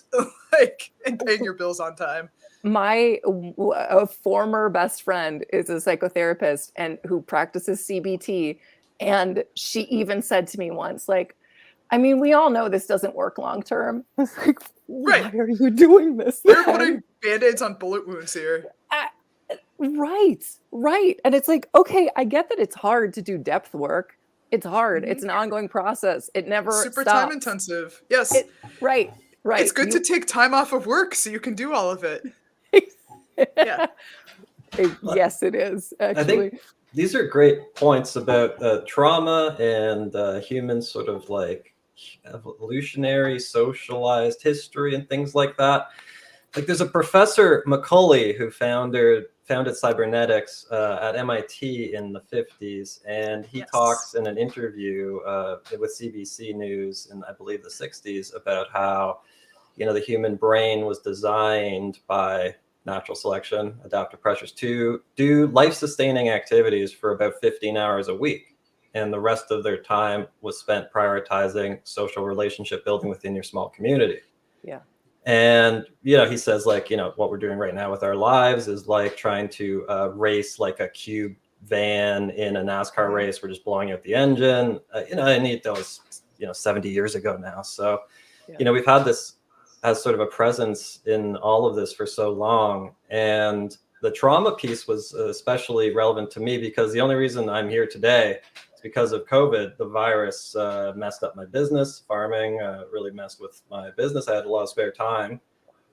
Speaker 1: like, and paying your bills on time.
Speaker 4: My former best friend is a psychotherapist and who practices CBT. And she even said to me once, like, I mean, we all know this doesn't work long term. I was like, why are you doing this?
Speaker 1: We're putting Band-Aids on bullet wounds here.
Speaker 4: Right. And it's like, okay, I get that it's hard to do depth work. It's hard. It's an ongoing process. It never
Speaker 1: super
Speaker 4: stops.
Speaker 1: time intensive. Yes.
Speaker 4: Right.
Speaker 1: It's good to take time off of work so you can do all of it. Yeah.
Speaker 4: Yes, it is. Actually,
Speaker 2: I think these are great points about trauma and human sort of like evolutionary, socialized history and things like that. Like there's a professor, Macaulay, who founded cybernetics at MIT in the 50s. And he talks in an interview with CBC News in, I believe, the 60s about how, the human brain was designed by natural selection, adaptive pressures, to do life-sustaining activities for about 15 hours a week. And the rest of their time was spent prioritizing social relationship building within your small community.
Speaker 4: Yeah.
Speaker 2: And, he says, like, what we're doing right now with our lives is like trying to race like a cube van in a NASCAR race. We're just blowing out the engine. I need those, 70 years ago now. So, we've had this as sort of a presence in all of this for so long. And the trauma piece was especially relevant to me because the only reason I'm here today is because of COVID. The virus messed up my business. Farming really messed with my business. I had a lot of spare time.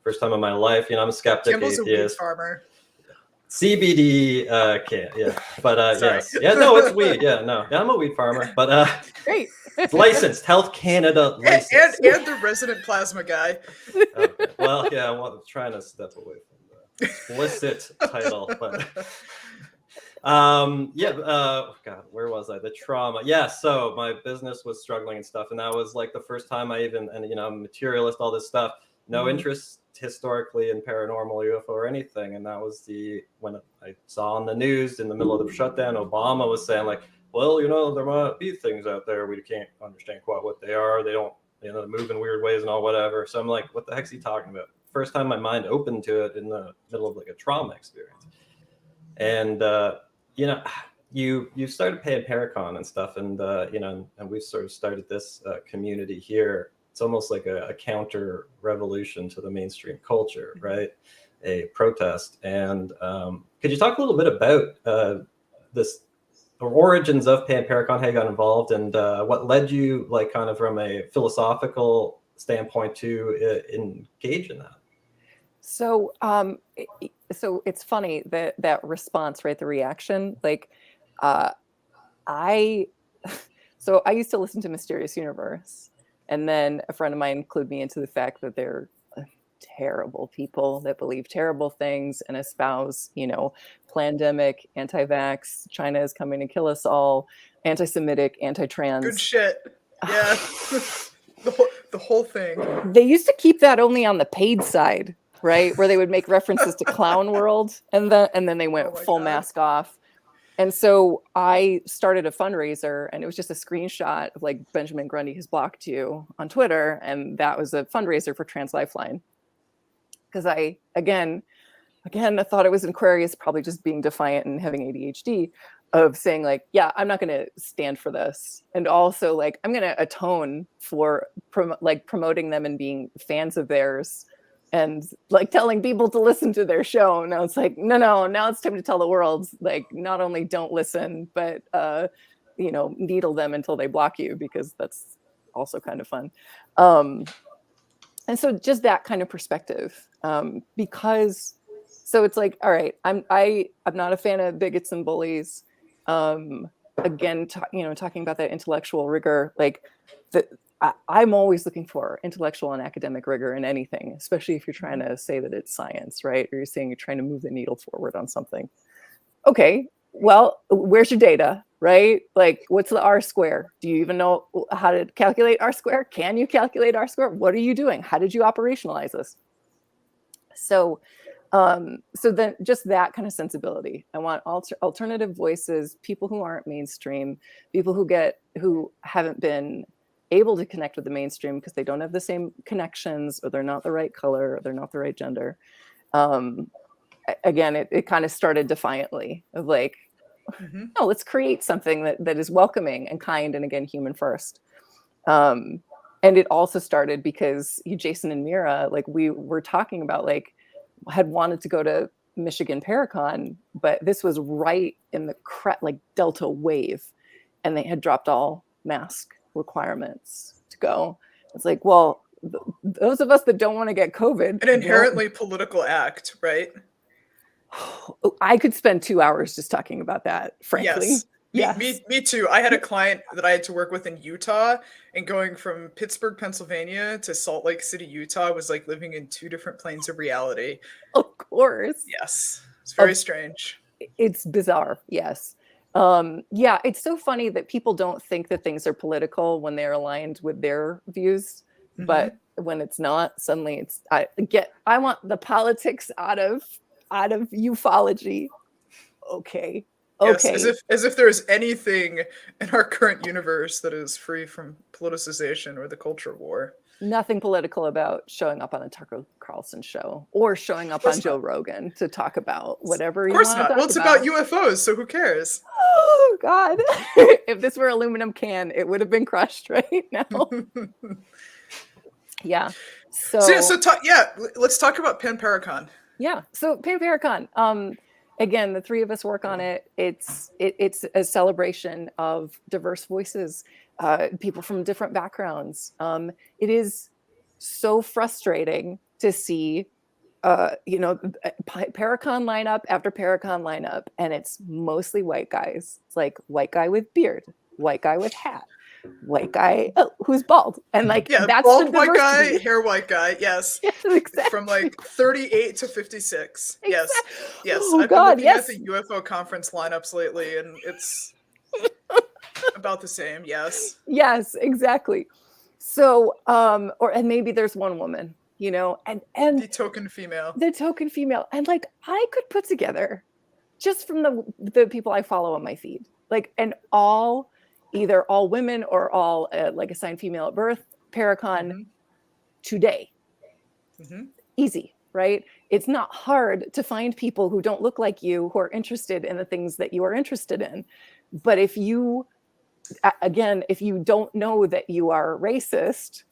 Speaker 2: First time in my life. I'm a skeptic,
Speaker 1: Campbell's
Speaker 2: atheist.
Speaker 1: A weed farmer.
Speaker 2: CBD can't, yeah. But yes. Yeah, no, it's weed. Yeah, no. Yeah, I'm a weed farmer. But
Speaker 4: great.
Speaker 2: It's licensed, Health Canada licensed.
Speaker 1: And the resident plasma guy.
Speaker 2: Okay. Well, yeah, I'm trying to step away from the explicit title, but God, where was I? The trauma. Yeah, so my business was struggling and stuff, and that was like the first time I even, and I'm a materialist, all this stuff, no interest historically in paranormal, UFO, or anything. And that was when I saw on the news in the middle of the shutdown, Obama was saying like, well, there might be things out there we can't understand quite what they are. They don't, they move in weird ways and all whatever. So I'm like, what the heck's he talking about? First time my mind opened to it in the middle of like a trauma experience. And, you started paying Paracon and stuff. And, and we've sort of started this community here. It's almost like a counter revolution to the mainstream culture, right? A protest. And could you talk a little bit about the origins of Pan Paracon, how you got involved, and what led you, like, kind of from a philosophical standpoint to engage in that?
Speaker 4: So, so it's funny that response, right? The reaction, like, I used to listen to Mysterious Universe, and then a friend of mine clued me into the fact that they're terrible people that believe terrible things and espouse, pandemic, anti-vax, China is coming to kill us all, anti-Semitic, anti-trans.
Speaker 1: Good shit. Yeah. the whole thing.
Speaker 4: They used to keep that only on the paid side, right? Where they would make references to Clown World, and then they went full mask off. And so I started a fundraiser, and it was just a screenshot of like Benjamin Grundy has blocked you on Twitter. And that was a fundraiser for Trans Lifeline. Because I thought it was Aquarius, probably just being defiant and having ADHD, of saying like, yeah, I'm not going to stand for this. And also like, I'm going to atone for promoting them and being fans of theirs and like telling people to listen to their show. Now it's like, no, now it's time to tell the world, like, not only don't listen, but, needle them until they block you, because that's also kind of fun. And so just that kind of perspective, because, so it's like, all right, I'm not a fan of bigots and bullies. Again, talking about that intellectual rigor, like I'm always looking for intellectual and academic rigor in anything, especially if you're trying to say that it's science, right? Or you're saying you're trying to move the needle forward on something. Okay, well, where's your data, right? Like, what's the R square? Do you even know how to calculate R square? Can you calculate R square? What are you doing? How did you operationalize this? So then just that kind of sensibility. I want alternative voices, people who aren't mainstream, people who haven't been able to connect with the mainstream because they don't have the same connections, or they're not the right color, or they're not the right gender. Again, it kind of started defiantly of like, no, let's create something that is welcoming and kind, and again, human first. And it also started because Jason and Mira, like we were talking about, like, had wanted to go to Michigan Paracon, but this was right in the Delta wave, and they had dropped all mask requirements to go. It's like, well, those of us that don't want to get COVID,
Speaker 1: an inherently political act, right?
Speaker 4: I could spend 2 hours just talking about that, frankly.
Speaker 1: Yes. Me too. I had a client that I had to work with in Utah, and going from Pittsburgh, Pennsylvania to Salt Lake City, Utah was like living in two different planes of reality.
Speaker 4: Of course.
Speaker 1: Yes. It's very strange. It's
Speaker 4: bizarre. Yes. It's so funny that people don't think that things are political when they're aligned with their views, but when it's not, suddenly I want the politics out of ufology. Okay.
Speaker 1: Yes, as if there's anything in our current universe that is free from politicization or the culture war.
Speaker 4: Nothing political about showing up on a Tucker Carlson show or showing up on Joe Rogan to talk about whatever you want to talk about.
Speaker 1: Of course not. Well, it's about UFOs, so who cares?
Speaker 4: Oh, God. If this were aluminum can, it would have been crushed right now. Yeah.
Speaker 1: Let's talk about Pan Paracon.
Speaker 4: Yeah. So Pan Paracon. Again, the three of us work on it. It's a celebration of diverse voices, people from different backgrounds. It is so frustrating to see, Paracon lineup after Paracon lineup, and it's mostly white guys. It's like white guy with beard, white guy with hat, white guy who's bald, and that's
Speaker 1: bald
Speaker 4: the
Speaker 1: white guy, hair white guy. Yes,
Speaker 4: exactly.
Speaker 1: From 38 to 56. Exactly. Yes.
Speaker 4: Oh,
Speaker 1: I've been looking at the UFO conference lineups lately, and it's about the same. Yes,
Speaker 4: exactly. So, and maybe there's one woman, and
Speaker 1: the token female,
Speaker 4: and I could put together just from the people I follow on my feed, either all women or all assigned female at birth, Paracon today. Easy, right? It's not hard to find people who don't look like you, who are interested in the things that you are interested in. But if you don't know that you are racist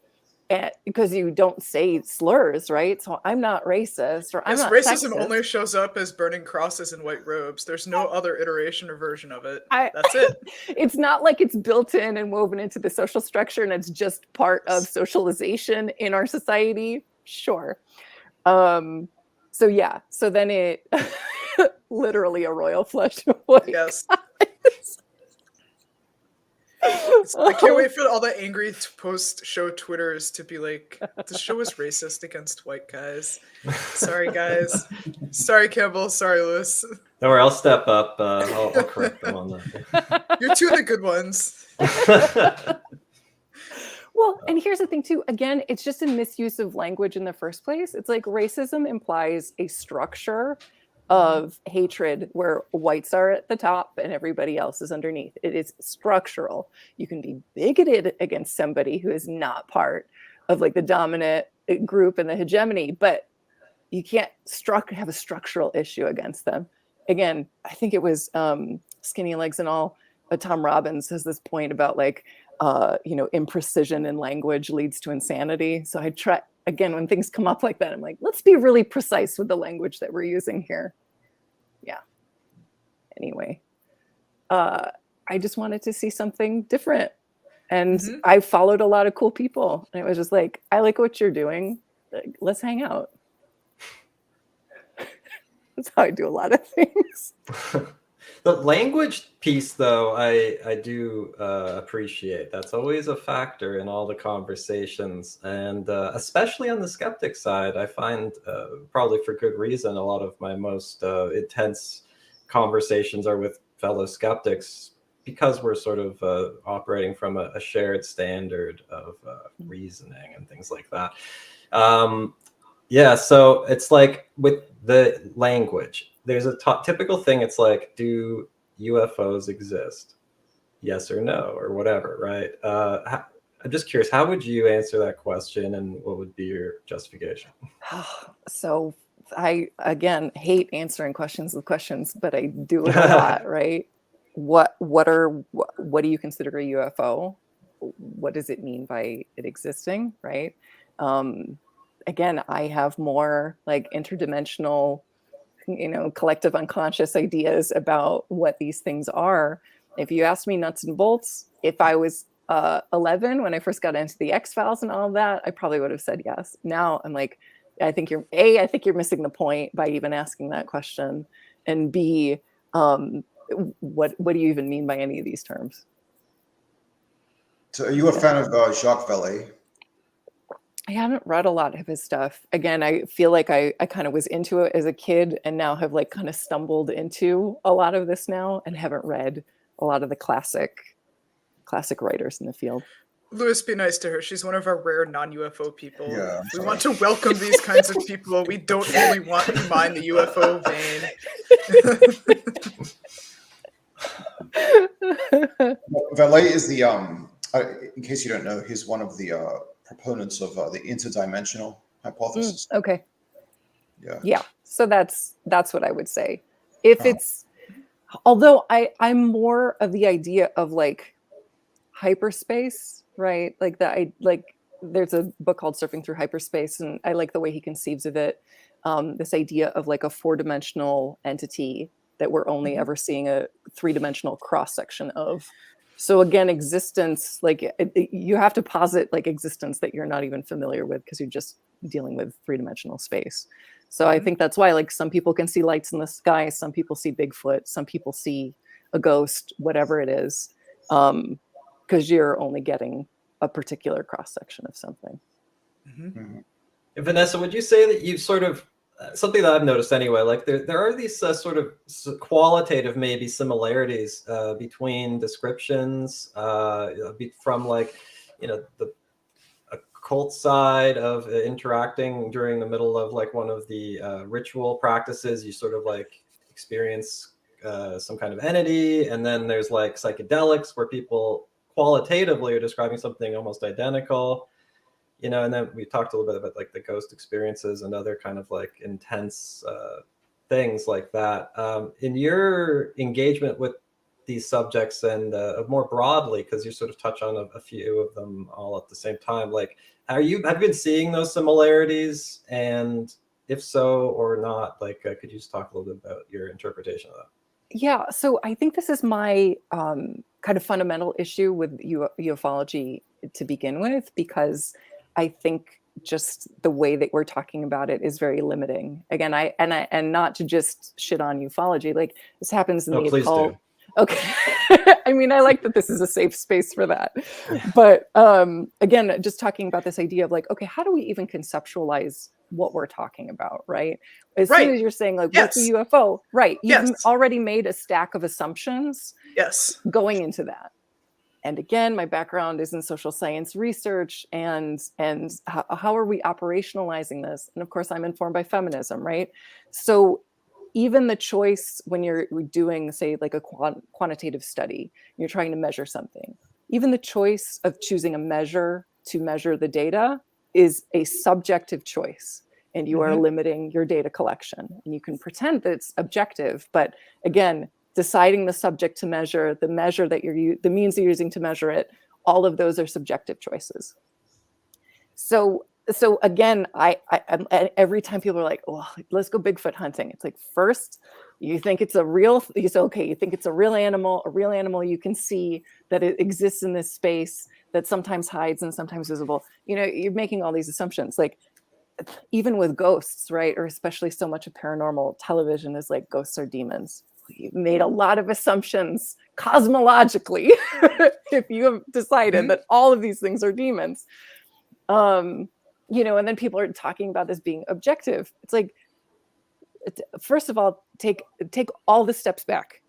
Speaker 4: because you don't say slurs, right? So I'm not racist, or I'm
Speaker 1: Yes,
Speaker 4: not
Speaker 1: racism
Speaker 4: sexist.
Speaker 1: only shows up as burning crosses in white robes. There's no other iteration or version of it.
Speaker 4: I-
Speaker 1: That's it.
Speaker 4: It's not like it's built in and woven into the social structure and it's just part of socialization in our society. Sure. So yeah, so then it literally a royal flush of white
Speaker 1: Yes.
Speaker 4: guys.
Speaker 1: I can't wait for all the angry post-show Twitters to be like, the show was racist against white guys. Sorry, guys. Sorry, Campbell. Sorry, Lewis.
Speaker 2: Don't worry, I'll step up. I'll correct them on that.
Speaker 1: You're two of the good ones.
Speaker 4: Well, and here's the thing too. Again, it's just a misuse of language in the first place. It's like racism implies a structure of hatred where whites are at the top and everybody else is underneath. It is structural. You can be bigoted against somebody who is not part of like the dominant group and the hegemony, but you can't have a structural issue against them. Again, I think it was Skinny Legs and All, Tom Robbins has this point about like, imprecision in language leads to insanity. So I try, again, when things come up like that, I'm like, let's be really precise with the language that we're using here. Yeah. Anyway, I just wanted to see something different. And I followed a lot of cool people. And it was just like, I like what you're doing. Like, let's hang out. That's how I do a lot of things.
Speaker 2: The language piece, though, I do appreciate. That's always a factor in all the conversations. And especially on the skeptic side, I find, probably for good reason, a lot of my most intense conversations are with fellow skeptics because we're sort of operating from a shared standard of reasoning and things like that. Yeah, so it's like with the language, there's a typical thing. It's like, do UFOs exist? Yes or no, or whatever, right? I'm just curious, how would you answer that question and what would be your justification?
Speaker 4: So I, again, hate answering questions with questions, but I do it a lot, right? What do you consider a UFO? What does it mean by it existing, right? Again, I have more like interdimensional, collective unconscious ideas about what these things are. If you ask me nuts and bolts, if I was 11 when I first got into the X-Files and all of that, I probably would have said yes. Now I'm like, I think you're missing the point by even asking that question, and B, what do you even mean by any of these terms?
Speaker 3: So are you a fan of Jacques Vallée?
Speaker 4: I haven't read a lot of his stuff. Again, I feel like I kind of was into it as a kid and now have like kind of stumbled into a lot of this now and haven't read a lot of the classic writers in the field.
Speaker 1: Lewis, be nice to her. She's one of our rare non-UFO people.
Speaker 3: Yeah,
Speaker 1: we want to welcome these kinds of people. We don't only want to mine the UFO vein.
Speaker 3: Vallée is the, in case you don't know, he's one of the proponents of the interdimensional hypothesis.
Speaker 4: Okay.
Speaker 3: Yeah.
Speaker 4: So that's what I would say. If it's, although I'm more of the idea of like hyperspace, right? Like there's a book called Surfing Through Hyperspace, and I like the way he conceives of it. This idea of like a 4-dimensional entity that we're only ever seeing a 3-dimensional cross section of. So again, existence, like you have to posit like existence that you're not even familiar with because you're just dealing with 3-dimensional space. So I think that's why like some people can see lights in the sky, some people see Bigfoot, some people see a ghost, whatever it is, because you're only getting a particular cross section of something.
Speaker 2: Vanessa, would you say that you've sort of, something that I've noticed anyway, like there are these sort of qualitative maybe similarities between descriptions from like, the occult side of interacting during the middle of like one of the ritual practices. You sort of like experience some kind of entity, and then there's like psychedelics where people qualitatively are describing something almost identical. And then we talked a little bit about like the ghost experiences and other kind of like intense things like that. In your engagement with these subjects and more broadly, because you sort of touch on a few of them all at the same time. Like, have you been seeing those similarities? And if so or not, like, could you just talk a little bit about your interpretation of that?
Speaker 4: Yeah, so I think this is my kind of fundamental issue with ufology to begin with, because I think just the way that we're talking about it is very limiting. Again, and not to just shit on ufology, like this happens in the
Speaker 2: please
Speaker 4: occult.
Speaker 2: do.
Speaker 4: Okay. I mean, I like that this is a safe space for that. But again, just talking about this idea of like, okay, how do we even conceptualize what we're talking about, right? As soon as you're saying like, what's a UFO, right? You've already made a stack of assumptions going into that. And again, my background is in social science research, and how are we operationalizing this? And of course, I'm informed by feminism, right? So even the choice when you're doing, say, like a quantitative study, you're trying to measure something, even the choice of choosing a measure to measure the data is a subjective choice, and you are limiting your data collection. And you can pretend that it's objective, but again, deciding the subject to measure, the measure that the means you're using to measure it, all of those are subjective choices. So again, I every time people are like, "Oh, let's go Bigfoot hunting," it's like, first, you think it's a real, you say, okay, you think it's a real animal you can see that it exists in this space, that sometimes hides and sometimes visible. You know, you're making all these assumptions. Like, even with ghosts, right? Or especially so much of paranormal television is like ghosts are demons. You've made a lot of assumptions cosmologically if you have decided that all of these things are demons. You know, and then people are talking about this being objective. It's like, first of all, take all the steps back.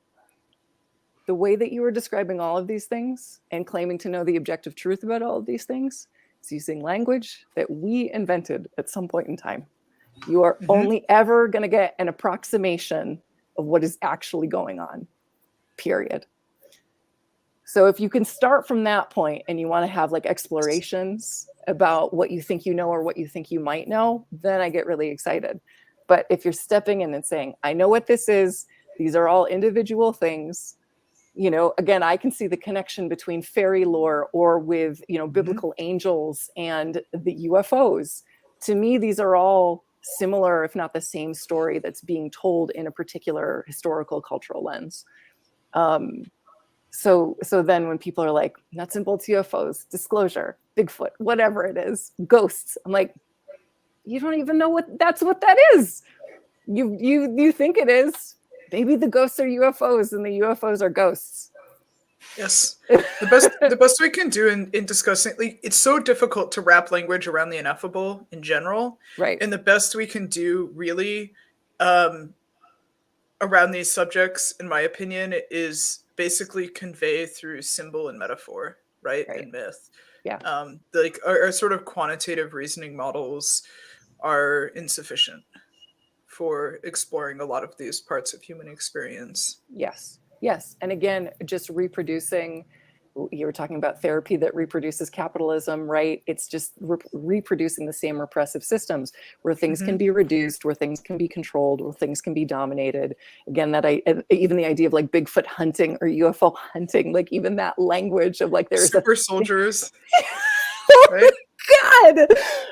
Speaker 4: The way that you were describing all of these things and claiming to know the objective truth about all of these things is using language that we invented at some point in time. You are only ever going to get an approximation of what is actually going on, period. So if you can start from that point and you want to have like explorations about what you think you know or what you think you might know, then I get really excited. But if you're stepping in and saying, I know what this is, these are all individual things, you know, again, I can see the connection between fairy lore or with, you know, biblical angels and the UFOs. To me, these are all similar, if not the same story that's being told in a particular historical cultural lens. So then when people are like, nuts and bolts UFOs, disclosure, Bigfoot, whatever it is, ghosts, I'm like, you don't even know what that is. You think it is. Maybe the ghosts are UFOs and the UFOs are ghosts.
Speaker 1: Yes. The best we can do in discussing, like, it's so difficult to wrap language around the ineffable in general.
Speaker 4: Right.
Speaker 1: And the best we can do really around these subjects, in my opinion, is basically convey through symbol and metaphor, right? And myth.
Speaker 4: Yeah.
Speaker 1: Like our sort of quantitative reasoning models are insufficient for exploring a lot of these parts of human experience.
Speaker 4: Yes. And again, just reproducing, you were talking about therapy that reproduces capitalism, right? It's just reproducing the same repressive systems where things can be reduced, where things can be controlled, where things can be dominated. Again, even the idea of like Bigfoot hunting or UFO hunting, like even that language of like there's
Speaker 1: super soldiers.
Speaker 4: Right? God,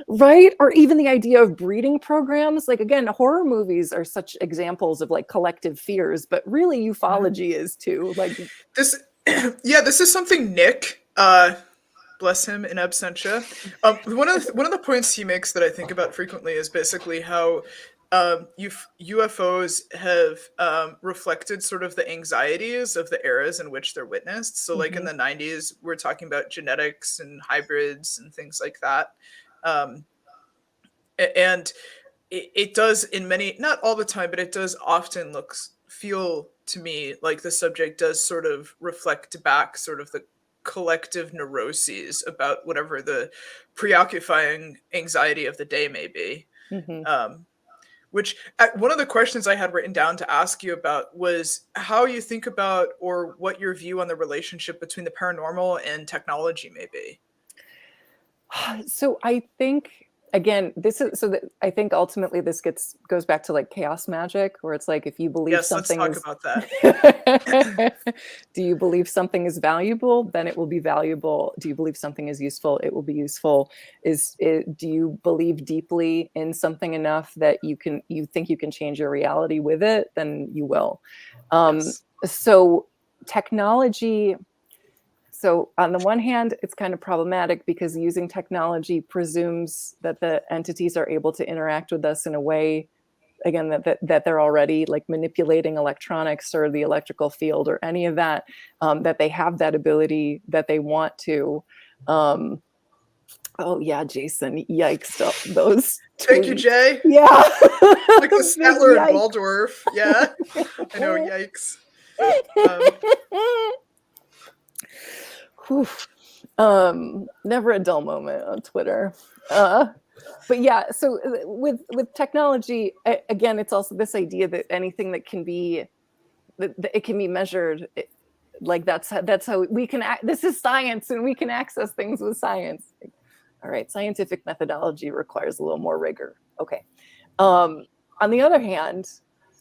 Speaker 4: right? Or even the idea of breeding programs. Like, again, horror movies are such examples of like collective fears, but really ufology is too. Like
Speaker 1: this, this is something Nick, bless him in absentia. One of the points he makes that I think about frequently is basically how UFOs have reflected sort of the anxieties of the eras in which they're witnessed. So like in the 90s, we're talking about genetics and hybrids and things like that. And it does in many, not all the time, but it does often feel to me like the subject does sort of reflect back sort of the collective neuroses about whatever the preoccupying anxiety of the day may be. Which one of the questions I had written down to ask you about was how you think about or what your view on the relationship between the paranormal and technology may be.
Speaker 4: So I think again, this is so that I think ultimately this goes back to like chaos magic, where it's like, if you believe
Speaker 1: Yes, let's
Speaker 4: something
Speaker 1: talk
Speaker 4: is
Speaker 1: about that.
Speaker 4: do you believe something is valuable, then it will be valuable. Do you believe something is useful, it will be useful. Do you believe deeply in something enough that you think you can change your reality with it, then you will.
Speaker 1: Yes.
Speaker 4: So technology, so on the one hand, it's kind of problematic because using technology presumes that the entities are able to interact with us in a way, again, that they're already like manipulating electronics or the electrical field or any of that, that they have that ability, that they want to. Oh yeah, Jason, yikes, those
Speaker 1: Thank you,
Speaker 4: tweets.
Speaker 1: Jay.
Speaker 4: Yeah.
Speaker 1: Like the
Speaker 4: Big
Speaker 1: Statler and
Speaker 4: yikes.
Speaker 1: Waldorf. Yeah. I know, yikes.
Speaker 4: Never a dull moment on Twitter. But yeah, so with technology, again, it's also this idea that anything that can be, that it can be measured, like that's how we can this is science, and we can access things with science. All right, scientific methodology requires a little more rigor. Okay. On the other hand,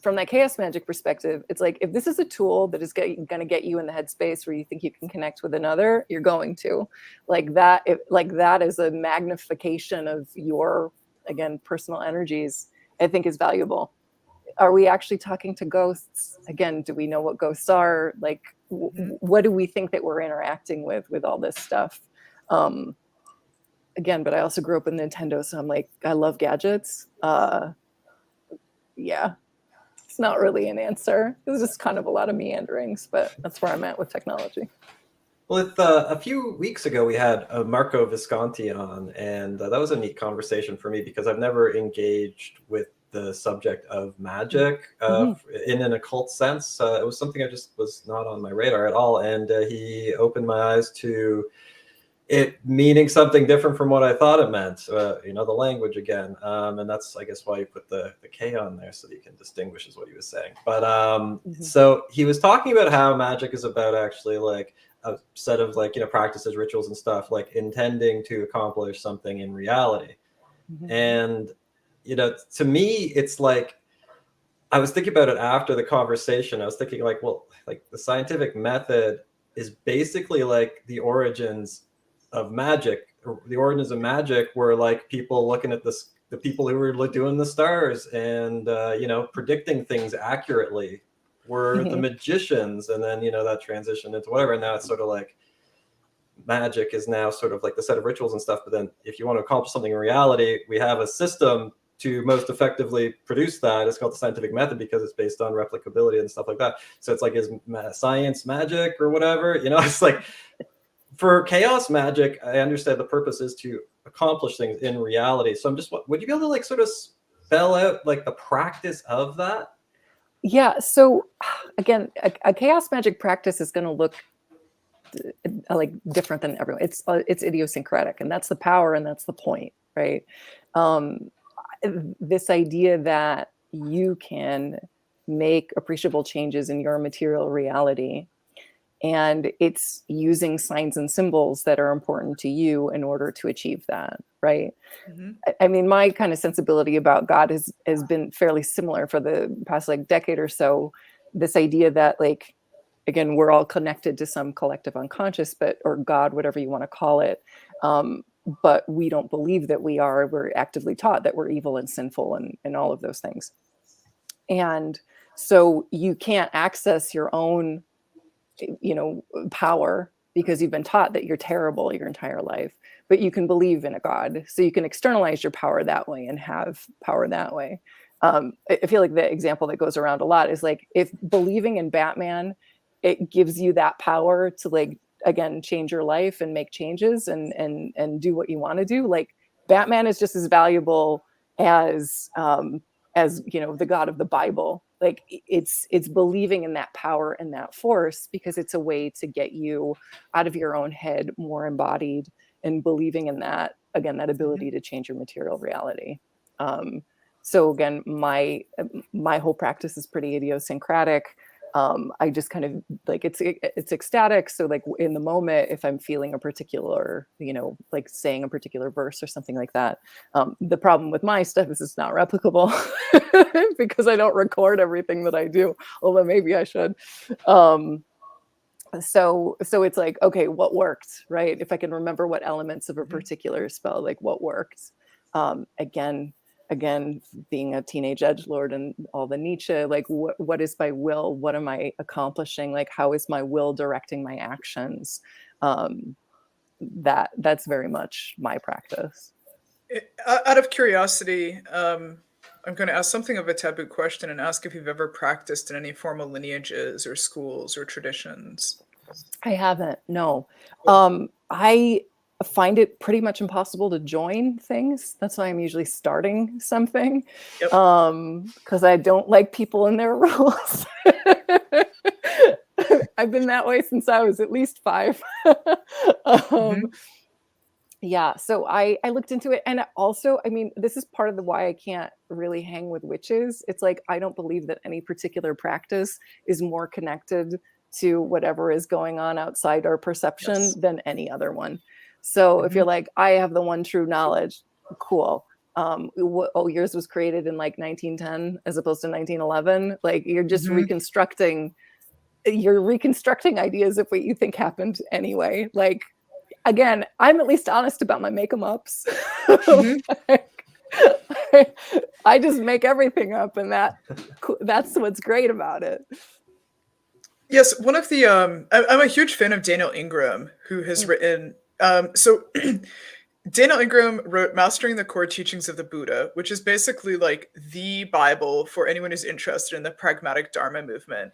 Speaker 4: from that chaos magic perspective, it's like, if this is a tool that is going to get you in the headspace where you think you can connect with another, you're going to. Like that, that is a magnification of your, again, personal energies, I think is valuable. Are we actually talking to ghosts? Again, do we know what ghosts are? Like, what do we think that we're interacting with all this stuff? Again, but I also grew up with Nintendo, so I'm like, I love gadgets. Yeah, it's not really an answer. It was just kind of a lot of meanderings, but that's where I'm at with technology.
Speaker 2: Well, a few weeks ago, we had Marco Visconti on, and that was a neat conversation for me because I've never engaged with the subject of magic in an occult sense. It was something I just was not on my radar at all, and he opened my eyes to it meaning something different from what I thought it meant, the language again. And that's, I guess, why you put the K on there so that you can distinguish is what he was saying. But so he was talking about how magic is about actually like a set of like, practices, rituals and stuff, like intending to accomplish something in reality. And, to me, it's like, I was thinking about it after the conversation. I was thinking like, well, like the scientific method is basically like the origins of magic. The origins of magic were like people looking at the people who were doing the stars and predicting things accurately were the magicians, and then that transitioned into whatever. And now it's sort of like magic is now sort of like the set of rituals and stuff. But then if you want to accomplish something in reality, we have a system to most effectively produce that. It's called the scientific method because it's based on replicability and stuff like that. So it's like, is science magic or whatever? It's like, for chaos magic, I understand the purpose is to accomplish things in reality. So I'm just, would you be able to like sort of spell out like the practice of that?
Speaker 4: Yeah. So again, a chaos magic practice is going to look like different than everyone. It's idiosyncratic, and that's the power, and that's the point, right? This idea that you can make appreciable changes in your material reality, and it's using signs and symbols that are important to you in order to achieve that, right? I mean, my kind of sensibility about God has been fairly similar for the past like decade or so. This idea that like, again, we're all connected to some collective unconscious, or God, whatever you want to call it. But we don't believe that we are. We're actively taught that we're evil and sinful and all of those things. And so you can't access your own, power because you've been taught that you're terrible your entire life, but you can believe in a God. So you can externalize your power that way and have power that way. I feel like the example that goes around a lot is like, if believing in Batman, it gives you that power to like, again, change your life and make changes and do what you want to do. Like Batman is just as valuable as the God of the Bible. Like it's believing in that power and that force, because it's a way to get you out of your own head, more embodied, and believing in that, again, that ability to change your material reality. So again, my whole practice is pretty idiosyncratic. I just kind of like, it's ecstatic. So like in the moment, if I'm feeling a particular, like saying a particular verse or something like that, the problem with my stuff is it's not replicable because I don't record everything that I do, although maybe I should. So it's like, okay, what worked, right? If I can remember what elements of a particular spell, like what worked. Again, being a teenage edgelord and all the Nietzsche, like what is my will? What am I accomplishing? Like, how is my will directing my actions? That's very much my practice.
Speaker 1: Out of curiosity, I'm going to ask something of a taboo question and ask if you've ever practiced in any formal lineages or schools or traditions.
Speaker 4: I haven't, no. I find it pretty much impossible to join things. That's why I'm usually starting something.
Speaker 1: Yep.
Speaker 4: Because I don't like people and their rules. I've been that way since I was at least 5. Yeah, so I looked into it. And also, I mean, this is part of the why I can't really hang with witches. It's like, I don't believe that any particular practice is more connected to whatever is going on outside our perception than any other one. So if you're like, I have the one true knowledge, cool. Yours was created in like 1910 as opposed to 1911. Like you're just reconstructing ideas of what you think happened anyway. Like, again, I'm at least honest about my make-em-ups. I just make everything up, and that's what's great about it.
Speaker 1: Yes, one of the I'm a huge fan of Daniel Ingram, who has written so Daniel Ingram wrote Mastering the Core Teachings of the Buddha, which is basically like the Bible for anyone who's interested in the pragmatic Dharma movement.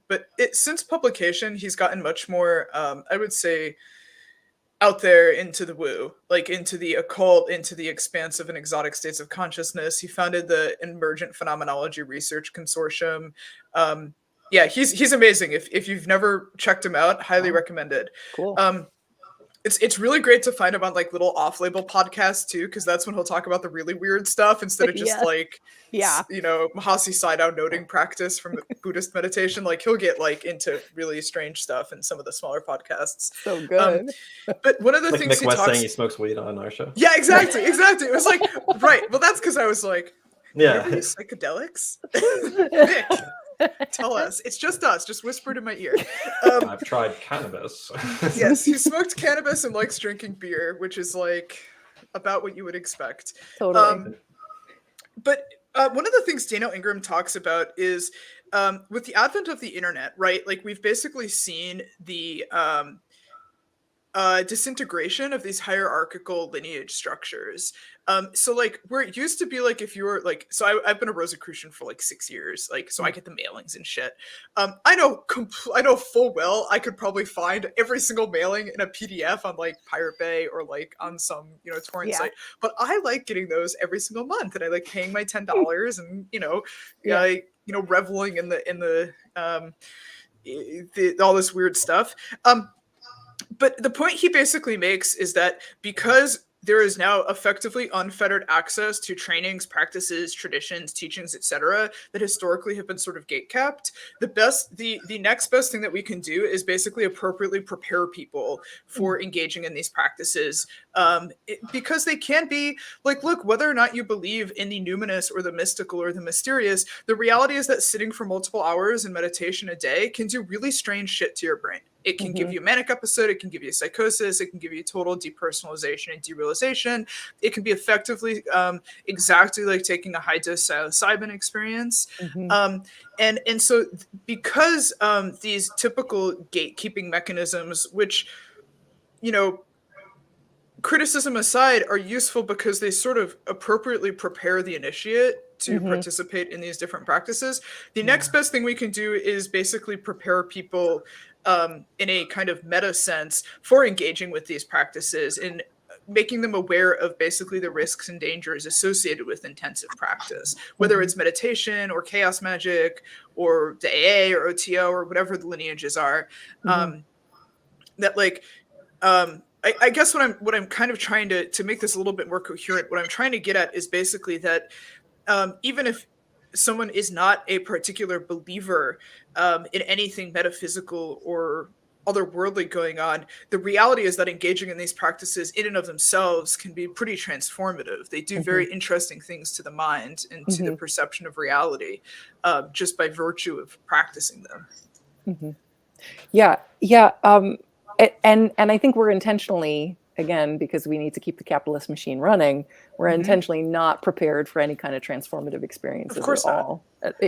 Speaker 1: But since publication, he's gotten much more, I would say, out there into the woo, like into the occult, into the expansive and exotic states of consciousness. He founded the Emergent Phenomenology Research Consortium. Yeah, he's amazing. If you've never checked him out, highly recommended.
Speaker 4: Cool.
Speaker 1: It's really great to find him on like little off-label podcasts too, because that's when he'll talk about the really weird stuff instead of just Mahasi Sayadaw noting practice from Buddhist meditation. Like he'll get like into really strange stuff in some of the smaller podcasts.
Speaker 4: So good.
Speaker 1: But one of the
Speaker 2: like
Speaker 1: things
Speaker 2: Nick West saying he smokes weed on our show.
Speaker 1: Yeah, exactly. It was like, right. Well, that's because I was like,
Speaker 2: yeah,
Speaker 1: psychedelics. Nick, tell us. It's just us. Just whispered in my ear.
Speaker 2: I've tried cannabis.
Speaker 1: Yes, he smoked cannabis and likes drinking beer, which is like about what you would expect.
Speaker 4: Totally.
Speaker 1: But one of the things Daniel Ingram talks about is with the advent of the internet, right? Like we've basically seen the disintegration of these hierarchical lineage structures. So like where it used to be like if you were like, so I've been a Rosicrucian for like 6 years, like so I get the mailings and shit. I know full well I could probably find every single mailing in a PDF on like Pirate Bay or like on some torrent site. But I like getting those every single month, and I like paying my $10 and reveling in the all this weird stuff. But the point he basically makes is that because there is now effectively unfettered access to trainings, practices, traditions, teachings, etc., that historically have been sort of gatekept, the next best thing that we can do is basically appropriately prepare people for engaging in these practices, because they can be like, look, whether or not you believe in the numinous or the mystical or the mysterious, the reality is that sitting for multiple hours in meditation a day can do really strange shit to your brain. It can give you a manic episode. It can give you a psychosis. It can give you total depersonalization and derealization. It can be effectively exactly like taking a high dose psilocybin experience. And so because these typical gatekeeping mechanisms, which, criticism aside, are useful because they sort of appropriately prepare the initiate to participate in these different practices. The next best thing we can do is basically prepare people in a kind of meta sense for engaging with these practices and making them aware of basically the risks and dangers associated with intensive practice, whether it's meditation or chaos magic or the AA or OTO or whatever the lineages are. That like, I guess what I'm kind of trying to make this a little bit more coherent, what I'm trying to get at is basically that even if someone is not a particular believer in anything metaphysical or otherworldly going on, the reality is that engaging in these practices in and of themselves can be pretty transformative. They do very interesting things to the mind and to the perception of reality, just by virtue of practicing them.
Speaker 4: Yeah. And I think we're intentionally, again, because we need to keep the capitalist machine running, we're intentionally not prepared for any kind of transformative experiences at all.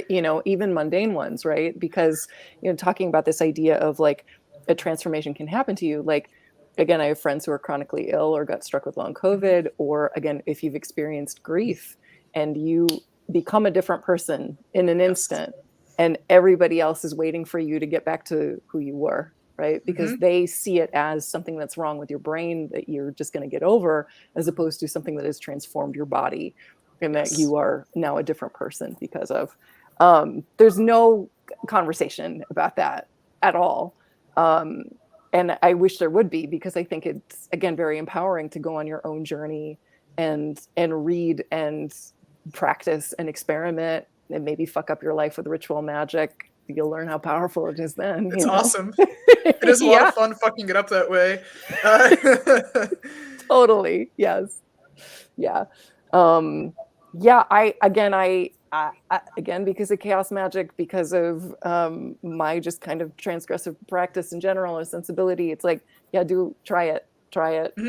Speaker 4: You know, even mundane ones, right? Because, you know, talking about this idea of like a transformation can happen to you, like, again, I have friends who are chronically ill or got struck with long COVID, or again, if you've experienced grief and you become a different person in an instant, and everybody else is waiting for you to get back to who you were, right? Because they see it as something that's wrong with your brain that you're just going to get over, as opposed to something that has transformed your body and that you are now a different person because of. There's no conversation about that at all. And I wish there would be, because I think it's, again, very empowering to go on your own journey and read and practice and experiment and maybe fuck up your life with ritual magic. You'll learn how powerful it is then.
Speaker 1: It's awesome. It is a lot of fun fucking it up that way.
Speaker 4: Totally. Yes. Yeah. Again, because of chaos magic, because of my just kind of transgressive practice in general or sensibility, it's like, yeah, try it,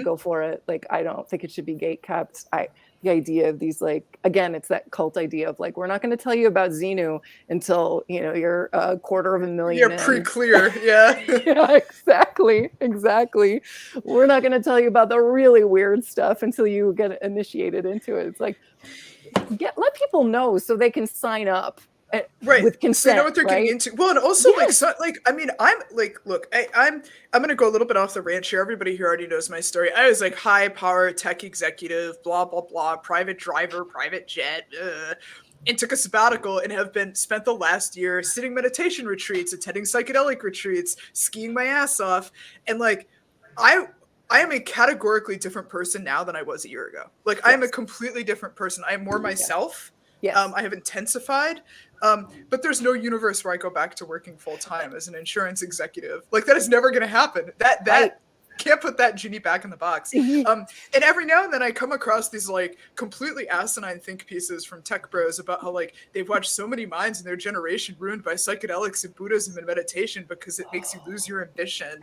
Speaker 4: go for it. Like, I don't think it should be gate kept. The idea of these, like, again, it's that cult idea of like, we're not going to tell you about Xenu until, you know, you're a $250,000.
Speaker 1: You're pre-clear. Yeah.
Speaker 4: Yeah, exactly. We're not going to tell you about the really weird stuff until you get initiated into it. It's like, let people know so they can sign up with consent,
Speaker 1: so they know what they're getting into. Well, and also I mean, I'm like, look, I'm gonna go a little bit off the ranch here. Everybody here already knows my story. I was like high power tech executive, blah blah blah, private driver, private jet, and took a sabbatical and have spent the last year sitting meditation retreats, attending psychedelic retreats, skiing my ass off, and like I am a categorically different person now than I was a year ago. Like, I am a completely different person. I am more myself.
Speaker 4: Yes.
Speaker 1: I have intensified. But there's no universe where I go back to working full time as an insurance executive. Like, that is never going to happen. That can't put that genie back in the box. And every now and then I come across these like completely asinine think pieces from tech bros about how like they've watched so many minds in their generation ruined by psychedelics and Buddhism and meditation because it makes you lose your ambition.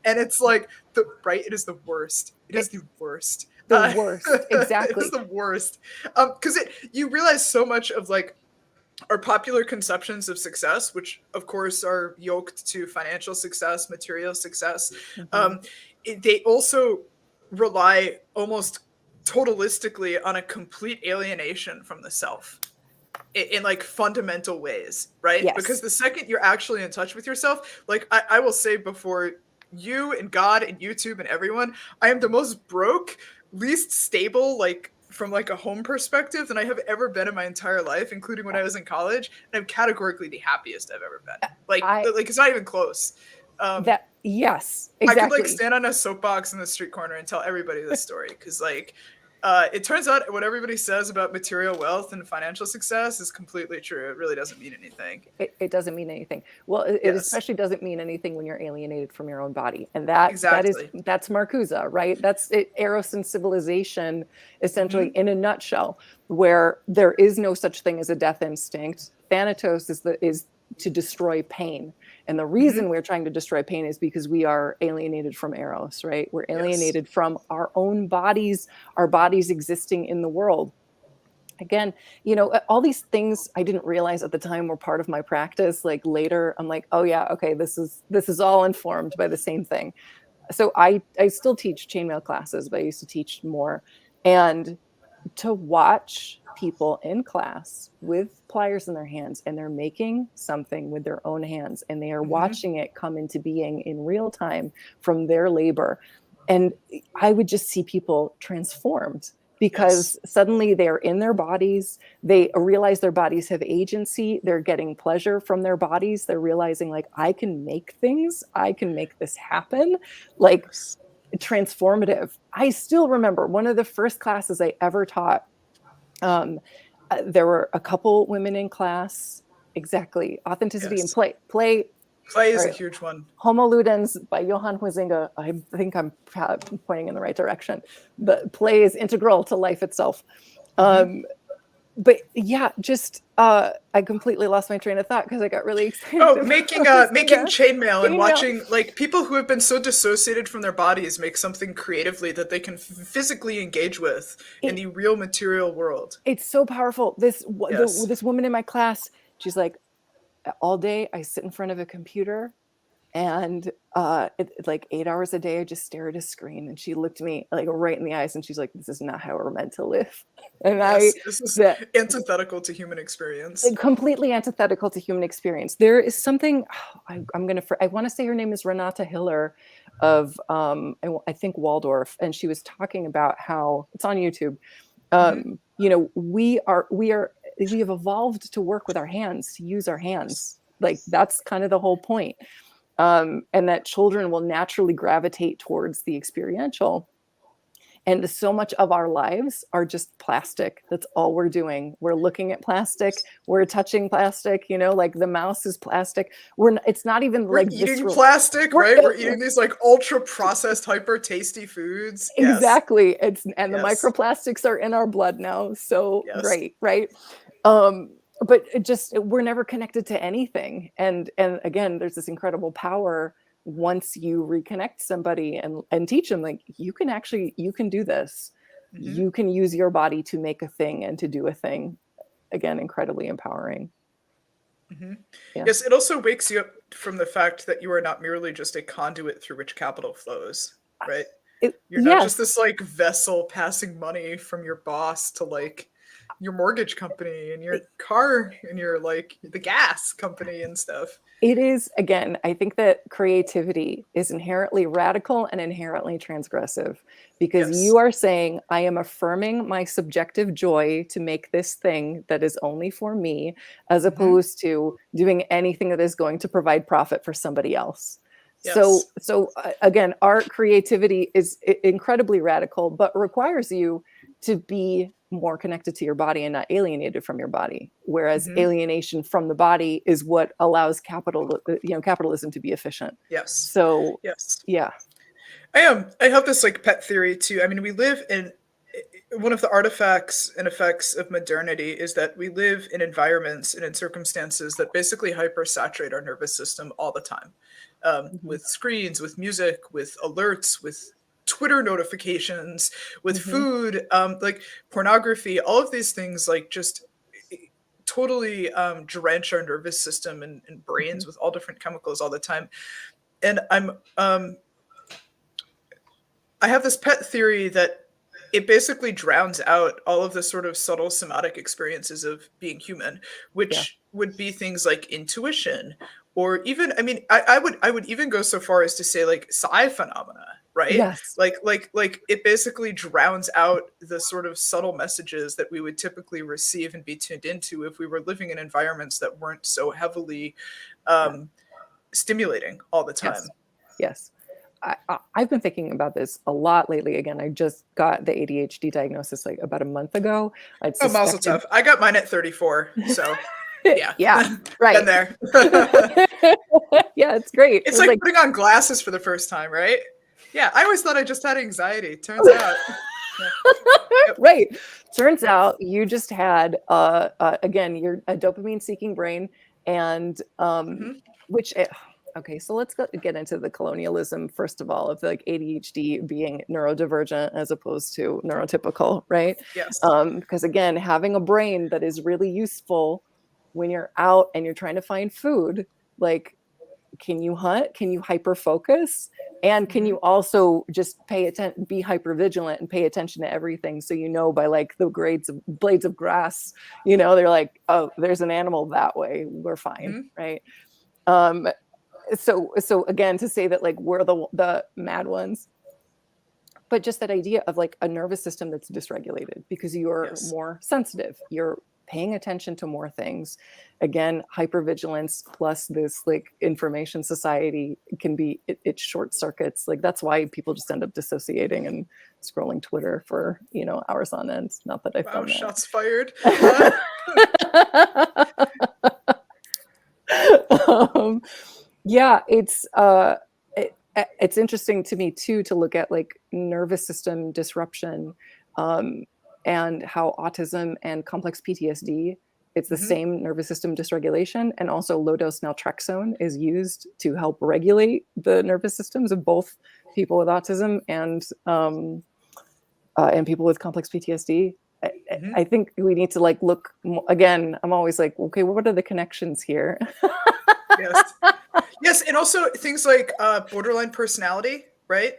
Speaker 1: And it's like, it is the worst. It is the worst.
Speaker 4: The worst, exactly.
Speaker 1: It is the worst. Because you realize so much of like our popular conceptions of success, which of course are yoked to financial success, material success, they also rely almost totalistically on a complete alienation from the self in like fundamental ways, right?
Speaker 4: Yes.
Speaker 1: Because the second you're actually in touch with yourself, like I will say before you and God and YouTube and everyone, I am the most broke, least stable, like from like a home perspective than I have ever been in my entire life, including when I was in college. And I'm categorically the happiest I've ever been. Like it's not even close.
Speaker 4: Yes, exactly.
Speaker 1: I could like stand on a soapbox in the street corner and tell everybody this story because like it turns out what everybody says about material wealth and financial success is completely true. It really doesn't mean anything.
Speaker 4: It doesn't mean anything. Well, it especially doesn't mean anything when you're alienated from your own body. And that's Marcuse, right? That's it, Eros and civilization, essentially in a nutshell, where there is no such thing as a death instinct. Thanatos is to destroy pain. And the reason we're trying to destroy pain is because we are alienated from Eros, right? We're alienated from our own bodies, our bodies existing in the world. Again, you know, all these things I didn't realize at the time were part of my practice. Like later, I'm like, oh yeah, okay, this is all informed by the same thing. So I still teach chainmail classes, but I used to teach more. And to watch people in class with pliers in their hands and they're making something with their own hands and they are watching it come into being in real time from their labor. And I would just see people transformed because suddenly they're in their bodies. They realize their bodies have agency. They're getting pleasure from their bodies. They're realizing like, I can make things. I can make this happen. Like transformative. I still remember one of the first classes I ever taught. There were a couple women in class. Exactly. Authenticity and play.
Speaker 1: Play is a
Speaker 4: Right.
Speaker 1: huge one.
Speaker 4: Homo Ludens by Johann Huizinga. I think I'm pointing in the right direction. But play is integral to life itself. But yeah, just I completely lost my train of thought because I got really excited.
Speaker 1: Oh, making chainmail and watching like people who have been so dissociated from their bodies make something creatively that they can physically engage with in the real material world.
Speaker 4: It's so powerful. This woman in my class, she's like, all day I sit in front of a computer and like 8 hours a day I just stare at a screen, and she looked me like right in the eyes and she's like, this is not how we're meant to live. And
Speaker 1: this is antithetical to human experience.
Speaker 4: Completely antithetical to human experience. There is something I want to say her name is Renata Hiller of I think Waldorf, and she was talking about how it's on YouTube. You know, we have evolved to work with our hands, to use our hands. Like that's kind of the whole point. And that children will naturally gravitate towards the experiential. And so much of our lives are just plastic. That's all we're doing. We're looking at plastic. We're touching plastic. You know, like the mouse is plastic. It's not even
Speaker 1: we're
Speaker 4: like
Speaker 1: eating plastic, right? We're eating these like ultra processed, hyper tasty foods.
Speaker 4: Exactly. The microplastics are in our blood now. So right. But we're never connected to anything. And again, there's this incredible power once you reconnect somebody and teach them, like, you can do this. You can use your body to make a thing and to do a thing. Again, incredibly empowering.
Speaker 1: Yes, it also wakes you up from the fact that you are not merely just a conduit through which capital flows, right? You're not just this like vessel passing money from your boss to like your mortgage company and your car and your like the gas company and stuff.
Speaker 4: It is, again, I think that creativity is inherently radical and inherently transgressive, because you are saying, I am affirming my subjective joy to make this thing that is only for me, as opposed to doing anything that is going to provide profit for somebody else. So again, art creativity is incredibly radical, but requires you to be more connected to your body and not alienated from your body. Whereas alienation from the body is what allows capitalism to be efficient. So yeah.
Speaker 1: I have this like pet theory too. I mean, we live in one of the artifacts and effects of modernity is that we live in environments and in circumstances that basically hypersaturate our nervous system all the time. With screens, with music, with alerts, with Twitter notifications, with food, like pornography, all of these things like just totally drench our nervous system and brains with all different chemicals all the time. And I have this pet theory that it basically drowns out all of the sort of subtle somatic experiences of being human, which would be things like intuition, or even, I mean, I would even go so far as to say like psi phenomena, right?
Speaker 4: Yes.
Speaker 1: Like it basically drowns out the sort of subtle messages that we would typically receive and be tuned into if we were living in environments that weren't so heavily stimulating all the time.
Speaker 4: Yes. I've been thinking about this a lot lately. Again, I just got the ADHD diagnosis like about a month ago.
Speaker 1: Mazel tov. I got mine at 34. So
Speaker 4: yeah, right.
Speaker 1: Been there.
Speaker 4: Yeah, it's great.
Speaker 1: It's like putting on glasses for the first time, right? Yeah, I always thought I just had anxiety. Turns out.
Speaker 4: Right. Turns out you just had, again, you're a dopamine-seeking brain, and which... Okay, so let's get into the colonialism, first of all, of like ADHD being neurodivergent as opposed to neurotypical, right?
Speaker 1: Yes.
Speaker 4: Because again, having a brain that is really useful when you're out and you're trying to find food, like, can you hunt? Can you hyper focus? And can you also just pay attention, be hyper vigilant and pay attention to everything? So, you know, by like the blades of grass, you know, they're like, oh, there's an animal that way. We're fine, right? So again, to say that like we're the mad ones, but just that idea of like a nervous system that's dysregulated because you're more sensitive, you're paying attention to more things. Again, hypervigilance plus this like information society can be, it short circuits. Like that's why people just end up dissociating and scrolling Twitter for, you know, hours on end. Not that I've
Speaker 1: Wow,
Speaker 4: done that.
Speaker 1: shots fired.
Speaker 4: Yeah, it's interesting to me too to look at like nervous system disruption, and how autism and complex PTSD, it's the same nervous system dysregulation, and also low dose naltrexone is used to help regulate the nervous systems of both people with autism and people with complex PTSD. I think we need to like look again. I'm always like, okay, what are the connections here?
Speaker 1: Yes. Yes, and also things like borderline personality, right?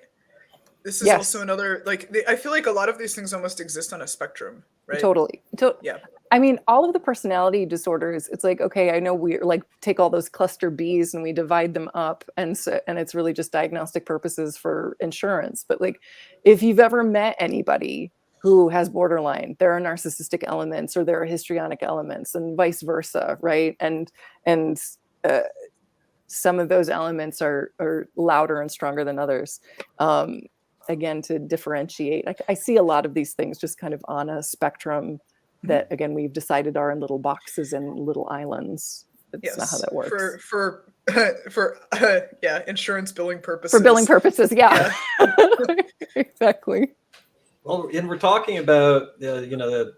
Speaker 1: This is also another, like, I feel like a lot of these things almost exist on a spectrum, right?
Speaker 4: Totally.
Speaker 1: Yeah.
Speaker 4: I mean, all of the personality disorders, it's like, okay, I know we like take all those cluster Bs and we divide them up, and it's really just diagnostic purposes for insurance. But like, if you've ever met anybody who has borderline, there are narcissistic elements or there are histrionic elements, and vice versa, right? And some of those elements are louder and stronger than others. Again, to differentiate, I see a lot of these things just kind of on a spectrum that, again, we've decided are in little boxes and little islands. That's not how that works.
Speaker 1: For insurance billing purposes.
Speaker 4: For billing purposes, yeah. Exactly.
Speaker 2: Well, and we're talking about the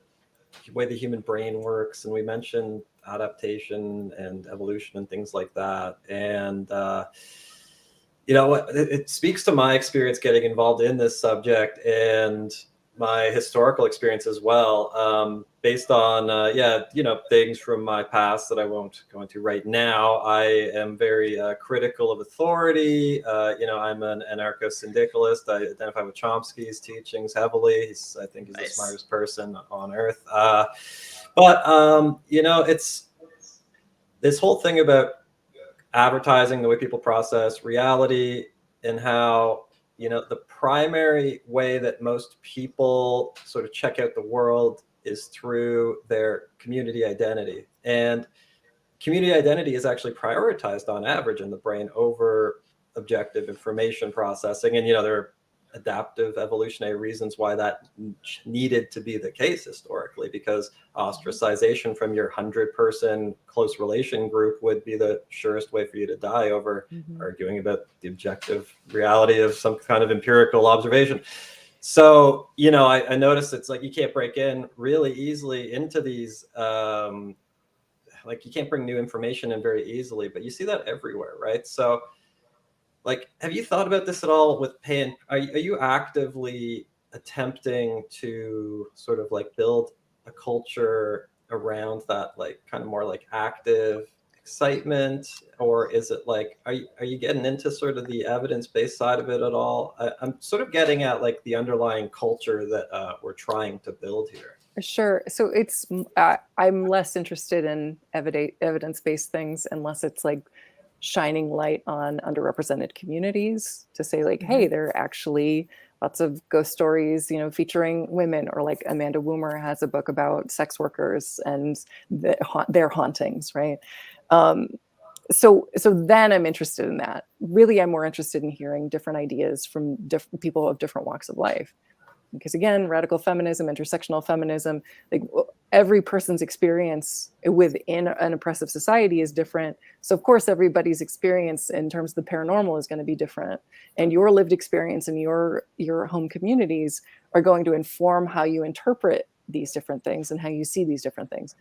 Speaker 2: way the human brain works, and we mentioned adaptation and evolution and things like that. And it speaks to my experience getting involved in this subject and my historical experience as well, based on things from my past that I won't go into right now. I am very critical of authority. I'm an anarcho-syndicalist. I identify with Chomsky's teachings heavily. I think he's the smartest person on earth. It's this whole thing about advertising, the way people process reality, and how the primary way that most people sort of check out the world is through their community identity. And community identity is actually prioritized on average in the brain over objective information processing. And, there are adaptive evolutionary reasons why that needed to be the case historically, because ostracization from your 100-person close relation group would be the surest way for you to die over arguing about the objective reality of some kind of empirical observation. So, I noticed it's like you can't break in really easily into these, like you can't bring new information in very easily, but you see that everywhere, right? So, like, have you thought about this at all with pain? Are you actively attempting to sort of like build a culture around that, like kind of more like active excitement? Or is it like, are you getting into sort of the evidence-based side of it at all? I'm sort of getting at like the underlying culture that we're trying to build here.
Speaker 4: Sure. So it's, I'm less interested in evidence-based things unless it's like shining light on underrepresented communities to say like, hey, there are actually lots of ghost stories, featuring women, or like Amanda Woomer has a book about sex workers and their hauntings, right? So then I'm interested in that. Really, I'm more interested in hearing different ideas from different people of different walks of life. Because again, radical feminism, intersectional feminism, like every person's experience within an oppressive society is different. So of course, everybody's experience in terms of the paranormal is going to be different. And your lived experience in your home communities are going to inform how you interpret these different things and how you see these different things.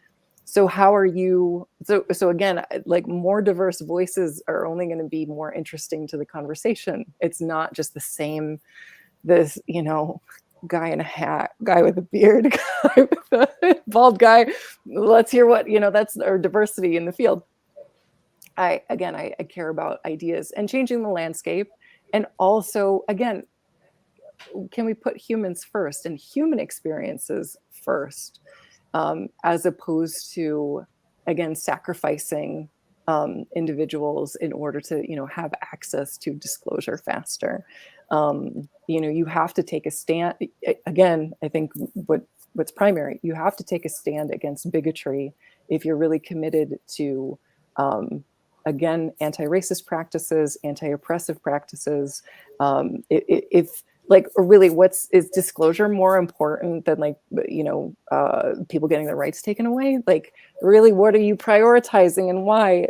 Speaker 4: So how are you, so again, like more diverse voices are only going to be more interesting to the conversation. It's not just the same, guy in a hat, guy with a beard, guy with a bald guy. Let's hear what, that's our diversity in the field. I care about ideas and changing the landscape. And also, again, can we put humans first and human experiences first, as opposed to, again, sacrificing individuals in order to, have access to disclosure faster. You have to take a stand. Again, I think what what's primary. You have to take a stand against bigotry if you're really committed to, again, anti-racist practices, anti-oppressive practices. If like, really, is disclosure more important than, like, you know, people getting their rights taken away? Like, really, what are you prioritizing and why?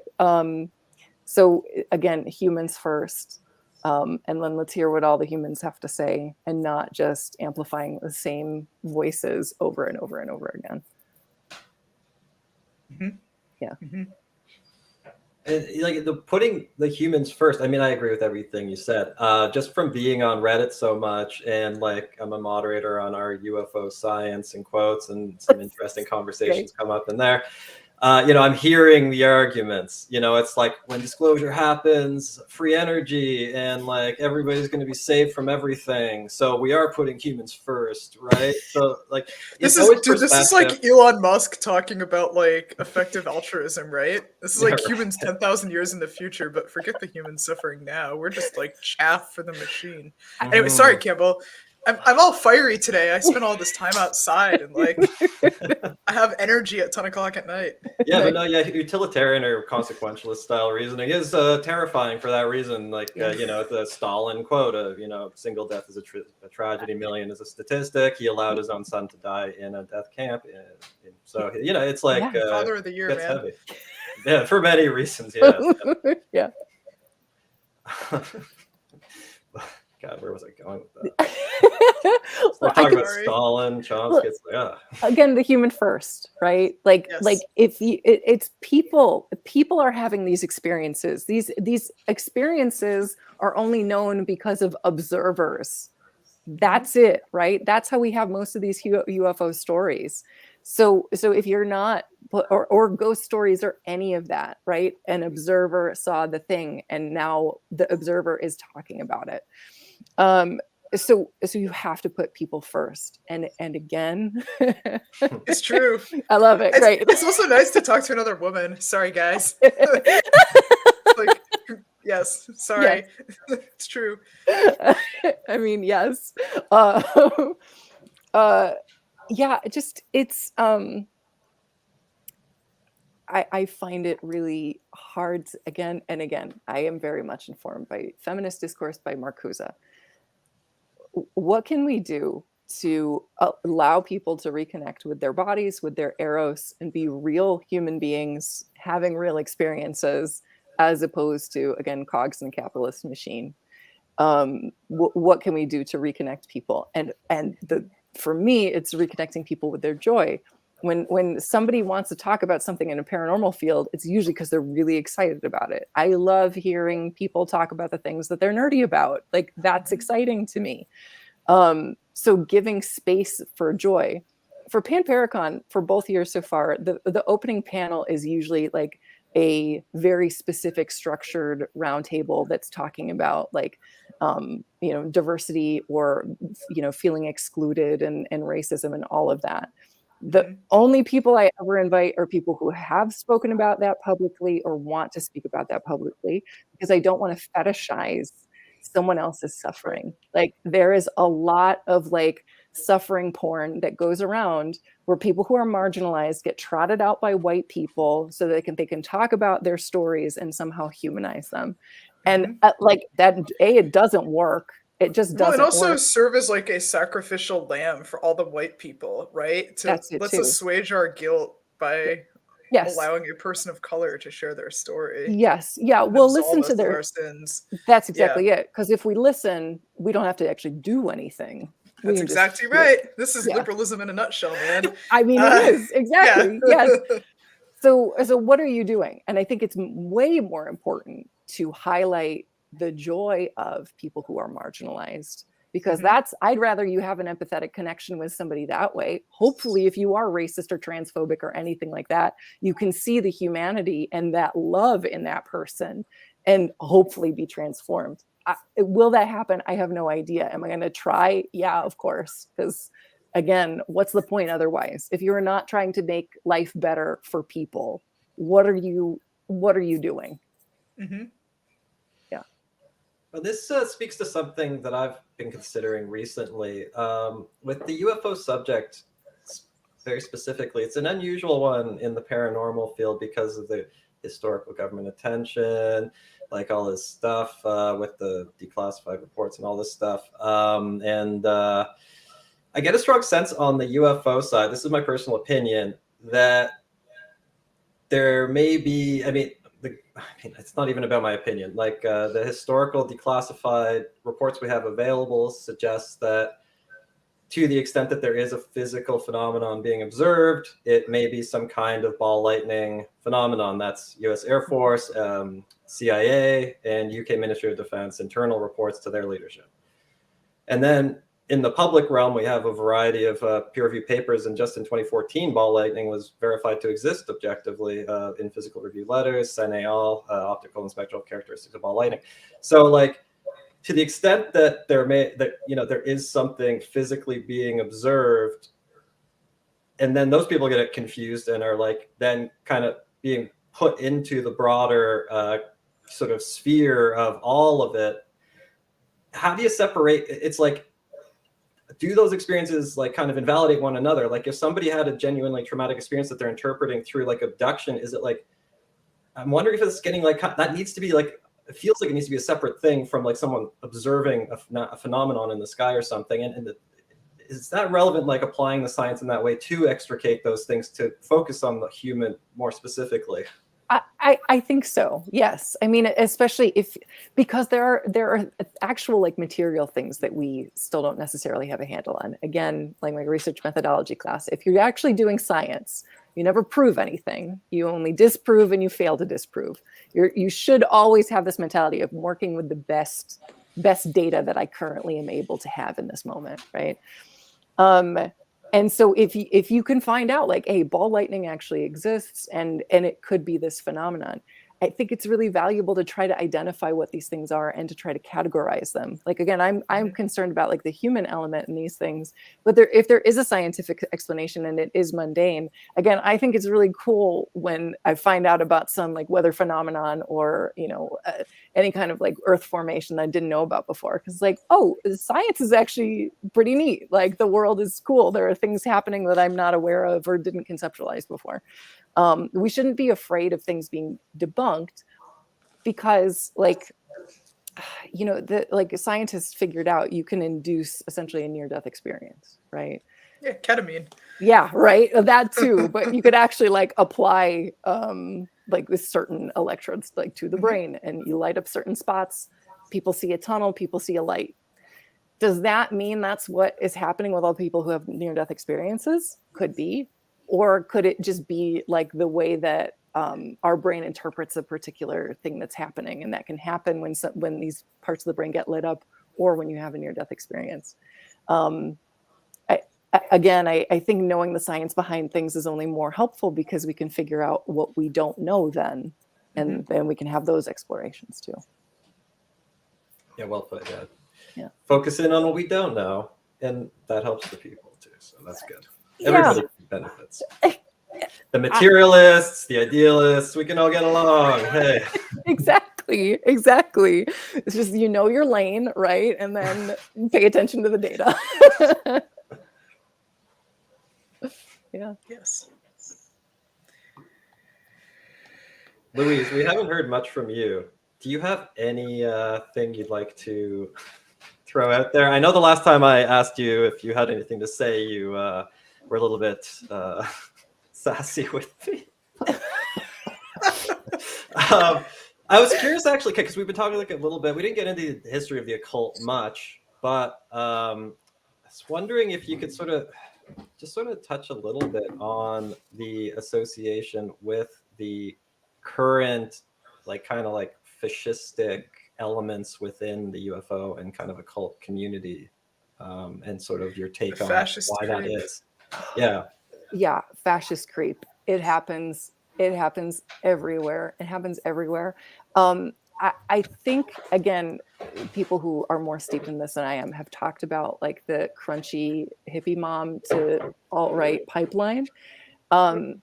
Speaker 4: So again, humans first. And then let's hear what all the humans have to say, and not just amplifying the same voices over and over and over again.
Speaker 1: Mm-hmm.
Speaker 4: Yeah.
Speaker 1: Mm-hmm.
Speaker 2: And like putting the humans first, I mean, I agree with everything you said. Just from being on Reddit so much, and like I'm a moderator on our UFO science and quotes, and some interesting conversations come up in there. You know, I'm hearing the arguments. You know, it's like when disclosure happens, free energy, and like everybody's going to be saved from everything. So we are putting humans first, right? So like,
Speaker 1: this is like Elon Musk talking about like effective altruism, right? This is like humans 10,000 years in the future, but forget the humans suffering now. We're just like chaff for the machine. Anyway, sorry, Campbell. I'm all fiery today. I spent all this time outside, and like I have energy at 10 o'clock at night.
Speaker 2: Yeah, but no, yeah, utilitarian or consequentialist style reasoning is terrifying for that reason. Like, you know, the Stalin quote of, you know, single death is a tragedy, million is a statistic. He allowed his own son to die in a death camp. So, you know, it's like
Speaker 1: Father of the Year, man.
Speaker 2: Heavy. Yeah, for many reasons, yeah.
Speaker 4: Yeah.
Speaker 2: God, where was I going with that? We're talking about Stalin, Chomsky. It's like,
Speaker 4: again, the human first, right? Like,
Speaker 1: yes.
Speaker 4: like if you, it's people are having these experiences. These experiences are only known because of observers. That's it, right? That's how we have most of these UFO stories. So if you're not, or ghost stories or any of that, right? An observer saw the thing, and now the observer is talking about it. So you have to put people first, and again,
Speaker 1: it's true.
Speaker 4: I love it. Right.
Speaker 1: It's also nice to talk to another woman. Sorry, guys. Like, yes, sorry. Yes. It's true.
Speaker 4: I mean, yes. Yeah, just it's I find it really hard again and again. I am very much informed by feminist discourse by Marcuse. What can we do to allow people to reconnect with their bodies, with their eros, and be real human beings having real experiences, as opposed to, again, cogs in a capitalist machine? What can we do to reconnect people? And for me, it's reconnecting people with their joy. When somebody wants to talk about something in a paranormal field, it's usually because they're really excited about it. I love hearing people talk about the things that they're nerdy about. Like, that's exciting to me. So giving space for joy. For Panparacon, for both years so far, the opening panel is usually like a very specific structured roundtable that's talking about, like, you know, diversity, or, you know, feeling excluded, and racism and all of that. The only people I ever invite are people who have spoken about that publicly or want to speak about that publicly, because I don't want to fetishize someone else's suffering. Like, there is a lot of like suffering porn that goes around where people who are marginalized get trotted out by white people so they can talk about their stories and somehow humanize them. And like that, it doesn't work. It just doesn't.
Speaker 1: Well, and also
Speaker 4: work.
Speaker 1: serve as like a sacrificial lamb for all the white people, right? Let's assuage our guilt by allowing a person of color to share their story.
Speaker 4: Yes. Yeah. Well, listen to their
Speaker 1: sins.
Speaker 4: That's exactly it. Because if we listen, we don't have to actually do anything.
Speaker 1: That's exactly right. This is liberalism in a nutshell, man.
Speaker 4: I mean, it is. Exactly. Yes. So what are you doing? And I think it's way more important to highlight the joy of people who are marginalized, because I'd rather you have an empathetic connection with somebody that way. Hopefully, if you are racist or transphobic or anything like that, you can see the humanity and that love in that person and hopefully be transformed. Will that happen? I have no idea. Am I going to try? Yeah, of course. Because again, what's the point otherwise? If you're not trying to make life better for people, what are you doing? Yeah.
Speaker 2: Well, this speaks to something that I've been considering recently. With the UFO subject very specifically. It's an unusual one in the paranormal field because of the historical government attention, like all this stuff with the declassified reports and all this stuff. I get a strong sense on the UFO side, this is my personal opinion, that there may be, it's not even about my opinion. Like the historical declassified reports we have available suggest that to the extent that there is a physical phenomenon being observed, it may be some kind of ball lightning phenomenon. That's US Air Force, CIA, and UK Ministry of Defense internal reports to their leadership. And then in the public realm, we have a variety of peer-reviewed papers, and just in 2014, ball lightning was verified to exist objectively in physical review letters, CNAL, optical and spectral characteristics of ball lightning. So, like, to the extent that there is something physically being observed, and then those people get confused and are like then kind of being put into the broader sort of sphere of all of it. How do you separate? It's like, do those experiences like kind of invalidate one another? Like if somebody had a genuinely traumatic experience that they're interpreting through like abduction, is it like, I'm wondering if it's getting like, that needs to be like, it feels like it needs to be a separate thing from like someone observing a phenomenon in the sky or something. And is that relevant, like applying the science in that way to extricate those things, to focus on the human more specifically?
Speaker 4: I think so. Yes. I mean, especially because there are actual like material things that we still don't necessarily have a handle on. Again, like my research methodology class, if you're actually doing science, you never prove anything. You only disprove and you fail to disprove. You should always have this mentality of working with the best data that I currently am able to have in this moment, right? And so if you can find out like, hey, ball lightning actually exists and it could be this phenomenon, I think it's really valuable to try to identify what these things are and to try to categorize them. Like, again, I'm concerned about like the human element in these things, but if there is a scientific explanation and it is mundane, again, I think it's really cool when I find out about some like weather phenomenon or, any kind of like earth formation that I didn't know about before. Cause like, oh, science is actually pretty neat. Like the world is cool. There are things happening that I'm not aware of or didn't conceptualize before. We shouldn't be afraid of things being debunked because like, like scientists figured out you can induce essentially a near-death experience, right?
Speaker 1: Yeah, ketamine.
Speaker 4: Yeah, right. That too. But you could actually like apply like with certain electrodes like to the brain and you light up certain spots. People see a tunnel, people see a light. Does that mean that's what is happening with all people who have near-death experiences? Could be. Or could it just be like the way that our brain interprets a particular thing that's happening, and that can happen when these parts of the brain get lit up, or when you have a near-death experience? I think knowing the science behind things is only more helpful because we can figure out what we don't know then, and then we can have those explorations too.
Speaker 2: Yeah, well put.
Speaker 4: Yeah.
Speaker 2: Focus in on what we don't know, and that helps the people too. So that's good.
Speaker 4: Yeah.
Speaker 2: Everybody benefits. The materialists, the idealists, we can all get along. Hey.
Speaker 4: Exactly. It's just, your lane, right? And then pay attention to the data. Yeah.
Speaker 1: Yes.
Speaker 2: Louise, we haven't heard much from you. Do you have any thing you'd like to throw out there? I know the last time I asked you if you had anything to say, you were a little bit sassy with me. I was curious actually, because we've been talking like a little bit. We didn't get into the history of the occult much, but I was wondering if you could sort of touch a little bit on the association with the current, like kind of like fascistic elements within the UFO and kind of occult community, and sort of your take on why that is.
Speaker 4: Yeah, fascist creep. It happens everywhere. I think, again, people who are more steeped in this than I am have talked about like the crunchy hippie mom to alt-right pipeline. I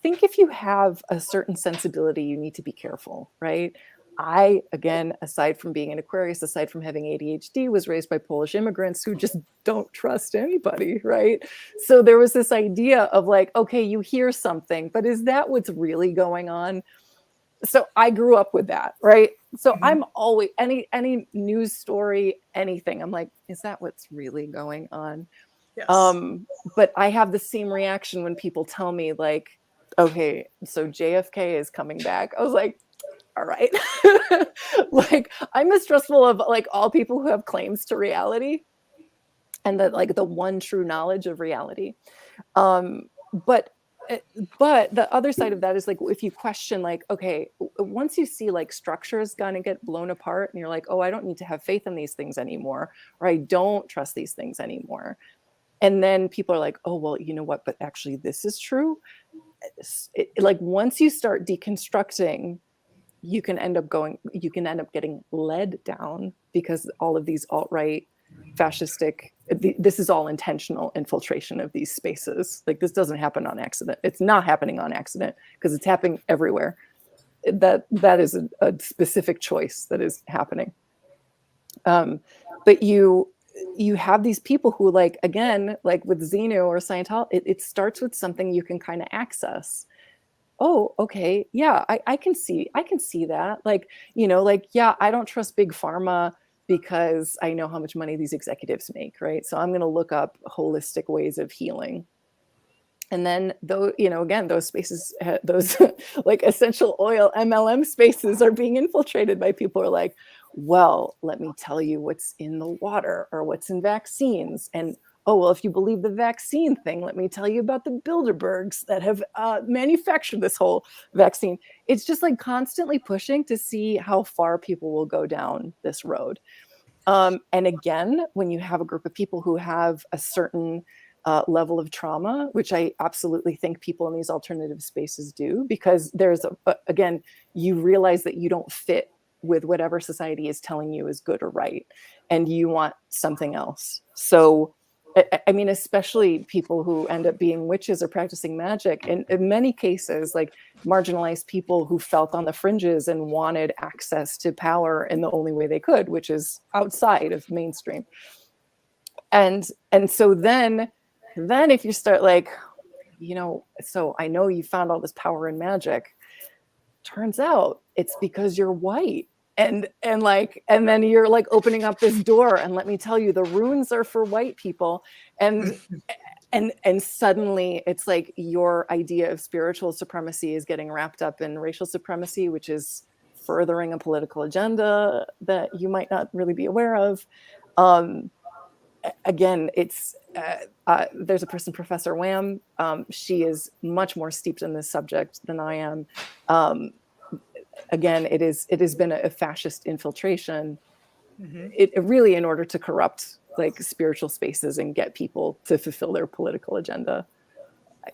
Speaker 4: think if you have a certain sensibility, you need to be careful, right? I, again, aside from being an Aquarius, aside from having ADHD, was raised by Polish immigrants who just don't trust anybody, right? So there was this idea of like, okay, you hear something, but is that what's really going on? So I grew up with that, right? So I'm always, any news story, anything, I'm like, is that what's really going on?
Speaker 1: Yes.
Speaker 4: But I have the same reaction when people tell me like, okay, so JFK is coming back. I was like, all right. Like, I'm mistrustful of like all people who have claims to reality and that like the one true knowledge of reality. But the other side of that is like, if you question like, okay, once you see like structures gonna get blown apart and you're like, oh, I don't need to have faith in these things anymore, or I don't trust these things anymore. And then people are like, oh, well, you know what, but actually this is true. Like once you start deconstructing, you can end up getting led down, because all of these alt-right fascistic, this is all intentional infiltration of these spaces. Like this doesn't happen on accident. It's not happening on accident because it's happening everywhere. That is a specific choice that is happening. But you have these people who, like, again, like with Xenu or Scientology, it starts with something you can kind of access. Oh, okay. Yeah, I can see that. Like, you know, like, yeah, I don't trust big pharma because I know how much money these executives make, right? So I'm going to look up holistic ways of healing. And then, though, you know, again, those spaces, those like essential oil MLM spaces are being infiltrated by people who are like, well, let me tell you what's in the water or what's in vaccines. And oh, well, if you believe the vaccine thing, let me tell you about the Bilderbergs that have manufactured this whole vaccine. It's just like constantly pushing to see how far people will go down this road. And again, when you have a group of people who have a certain level of trauma, which I absolutely think people in these alternative spaces do, because there's, again, you realize that you don't fit with whatever society is telling you is good or right, and you want something else. So, I mean, especially people who end up being witches or practicing magic, and in many cases, like marginalized people who felt on the fringes and wanted access to power in the only way they could, which is outside of mainstream. And so then if you start like, you know, so I know you found all this power in magic, turns out it's because you're white. And then you're like opening up this door, and let me tell you, the runes are for white people. And suddenly it's like your idea of spiritual supremacy is getting wrapped up in racial supremacy, which is furthering a political agenda that you might not really be aware of. Again, it's there's a person, Professor Wham. She is much more steeped in this subject than I am. Again, it has been a fascist infiltration. It really, in order to corrupt like spiritual spaces and get people to fulfill their political agenda.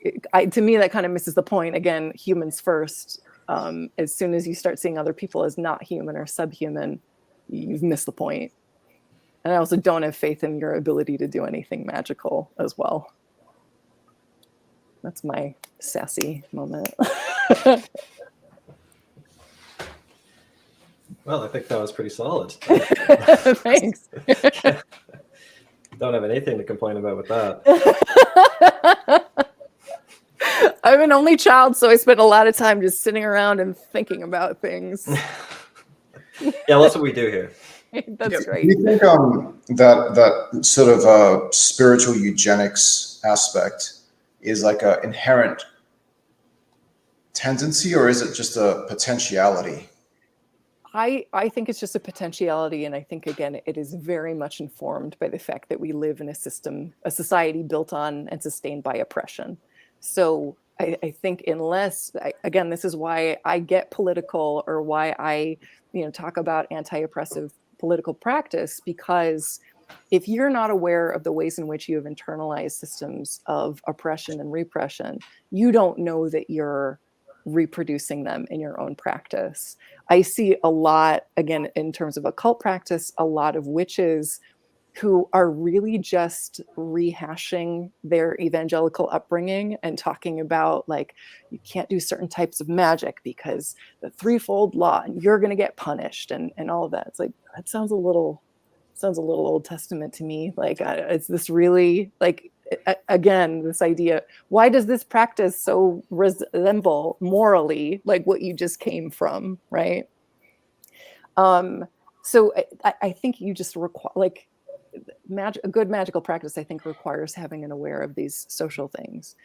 Speaker 4: To me, that kind of misses the point. Again, humans first. As soon as you start seeing other people as not human or subhuman, you've missed the point. And I also don't have faith in your ability to do anything magical as well. That's my sassy moment.
Speaker 2: Well, I think that was pretty solid.
Speaker 4: Thanks.
Speaker 2: Don't have anything to complain about with that.
Speaker 4: I'm an only child, so I spent a lot of time just sitting around and thinking about things.
Speaker 2: Yeah, that's what we do here.
Speaker 4: That's great.
Speaker 3: Do you think that sort of spiritual eugenics aspect is like an inherent tendency, or is it just a potentiality?
Speaker 4: I think it's just a potentiality, and I think, again, it is very much informed by the fact that we live in a society built on and sustained by oppression. So I think again, this is why I get political, or why I talk about anti-oppressive political practice, because if you're not aware of the ways in which you have internalized systems of oppression and repression, you don't know that you're reproducing them in your own practice. I see a lot, again, in terms of occult practice, a lot of witches who are really just rehashing their evangelical upbringing and talking about like, you can't do certain types of magic because the threefold law and you're going to get punished and all of that. It's like, that sounds a little Old Testament to me. Like, it's this really like, again, this idea, why does this practice so resemble morally like what you just came from, right? So I think you just require like a good magical practice, I think, requires having an aware of these social things.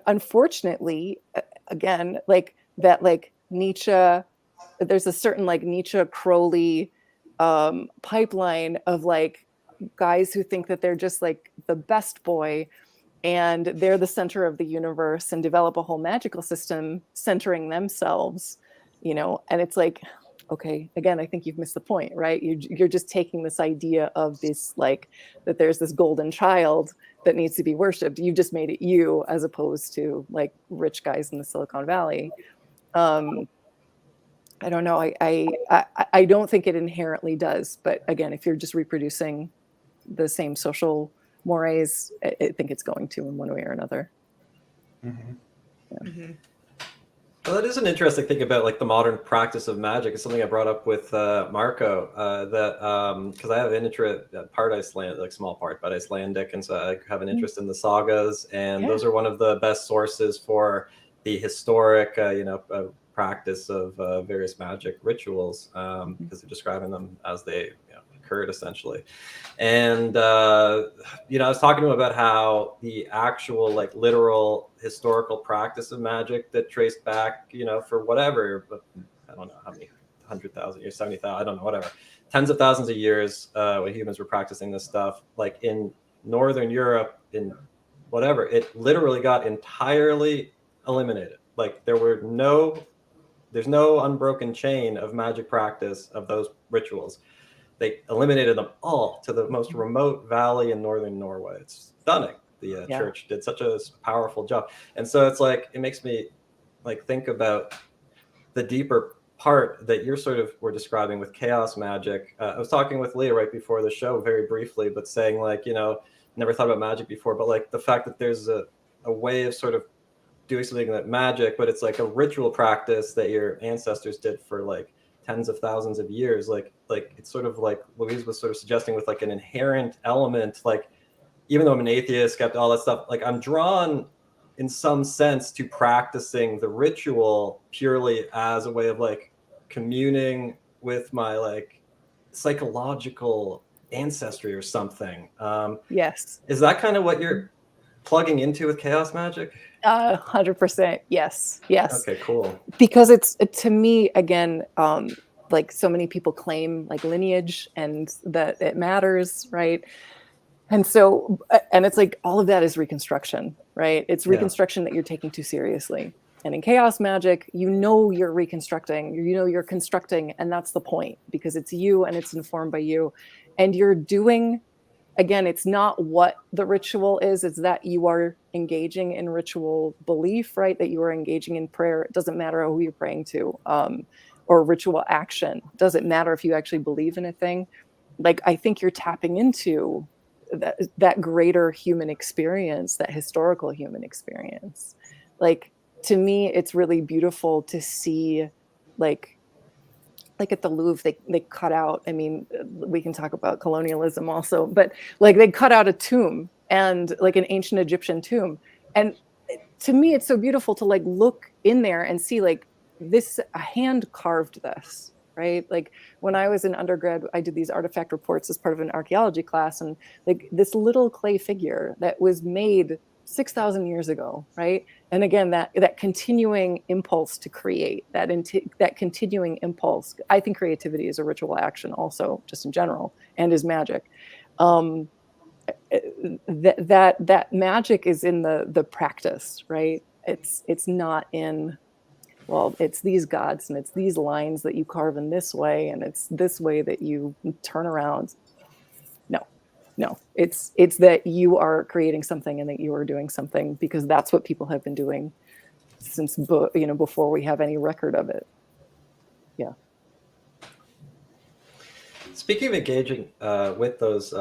Speaker 4: Unfortunately, again, like that, like Nietzsche, there's a certain like Nietzsche Crowley pipeline of like guys who think that they're just like the best boy and they're the center of the universe and develop a whole magical system centering themselves, you know, and it's like, okay, again, I think you've missed the point, right? You're just taking this idea of this, like, that there's this golden child that needs to be worshipped. You've just made it you, as opposed to like rich guys in the Silicon Valley. I don't know. I don't think it inherently does. But again, if you're just reproducing the same social mores, I think it's going to in one way or another.
Speaker 3: Mm-hmm.
Speaker 4: Yeah.
Speaker 1: Mm-hmm.
Speaker 2: Well, that is an interesting thing about like the modern practice of magic. It's something I brought up with Marco, that because I have an interest, part Icelandic, like small part, but Icelandic, and so I have an interest in the sagas, and those are one of the best sources for the historic, practice of various magic rituals, because they're describing them as they occurred essentially. And I was talking to him about how the actual like literal historical practice of magic that traced back for whatever, but I don't know how many 100,000 years, 70,000, I don't know, whatever, tens of thousands of years when humans were practicing this stuff, like in Northern Europe, in whatever, it literally got entirely eliminated. Like there's no unbroken chain of magic practice of those rituals. They eliminated them all to the most remote valley in northern Norway. It's stunning. The church did such a powerful job. And so it's like, it makes me like think about the deeper part that you're sort of were describing with chaos magic. I was talking with Leah right before the show very briefly, but saying like, never thought about magic before, but like the fact that there's a way of sort of doing something like magic, but it's like a ritual practice that your ancestors did for like tens of thousands of years. Like it's sort of like Louise was sort of suggesting with like an inherent element, like even though I'm an atheist, kept all that stuff, like I'm drawn in some sense to practicing the ritual purely as a way of like communing with my like psychological ancestry or something.
Speaker 4: Yes.
Speaker 2: Is that kind of what you're plugging into with chaos magic?
Speaker 4: 100%. Yes.
Speaker 2: Okay, cool.
Speaker 4: Because it's, to me, again, like so many people claim like lineage and that it matters, right? And so, and it's like all of that is reconstruction, right? It's reconstruction that you're taking too seriously. And in chaos magic, you're reconstructing, you're constructing, and that's the point, because it's you and it's informed by you. And you're doing, again, it's not what the ritual is, it's that you are engaging in ritual belief, right? That you are engaging in prayer. It doesn't matter who you're praying to, or ritual action. It doesn't matter if you actually believe in a thing. Like, I think you're tapping into that greater human experience, that historical human experience. Like, to me, it's really beautiful to see, like at the Louvre, they cut out, I mean, we can talk about colonialism also, but like they cut out a tomb, and like an ancient Egyptian tomb. And to me, it's so beautiful to like look in there and see like this, a hand carved this, right? Like when I was in undergrad, I did these artifact reports as part of an archaeology class, and like this little clay figure that was made 6,000 years ago, right? And again, that continuing impulse to create, that continuing impulse. I think creativity is a ritual action also, just in general, and is magic. That magic is in the practice, right? It's not in, well, it's these gods and it's these lines that you carve in this way, and it's this way that you turn around. No, it's that you are creating something and that you are doing something, because that's what people have been doing since, before we have any record of it. Yeah.
Speaker 2: Speaking of engaging with those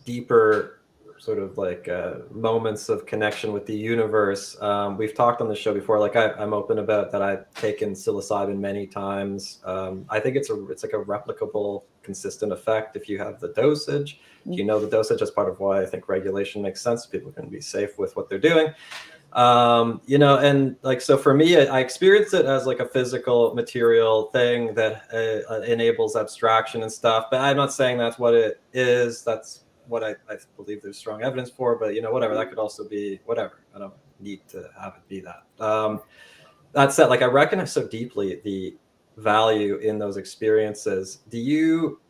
Speaker 2: deeper sort of like moments of connection with the universe, we've talked on the show before. Like I'm open about that. I've taken psilocybin many times. I think it's like a replicable, consistent effect if you have the dosage. If you know the dosage, that's part of why I think regulation makes sense. People can be safe with what they're doing. You know, and like, so for me, I experience it as like a physical material thing that enables abstraction and stuff, but I'm not saying that's what it is. That's what I believe there's strong evidence for, but you know, whatever, that could also be whatever. I don't need to have it be that. That said, like I recognize so deeply the value in those experiences. Do you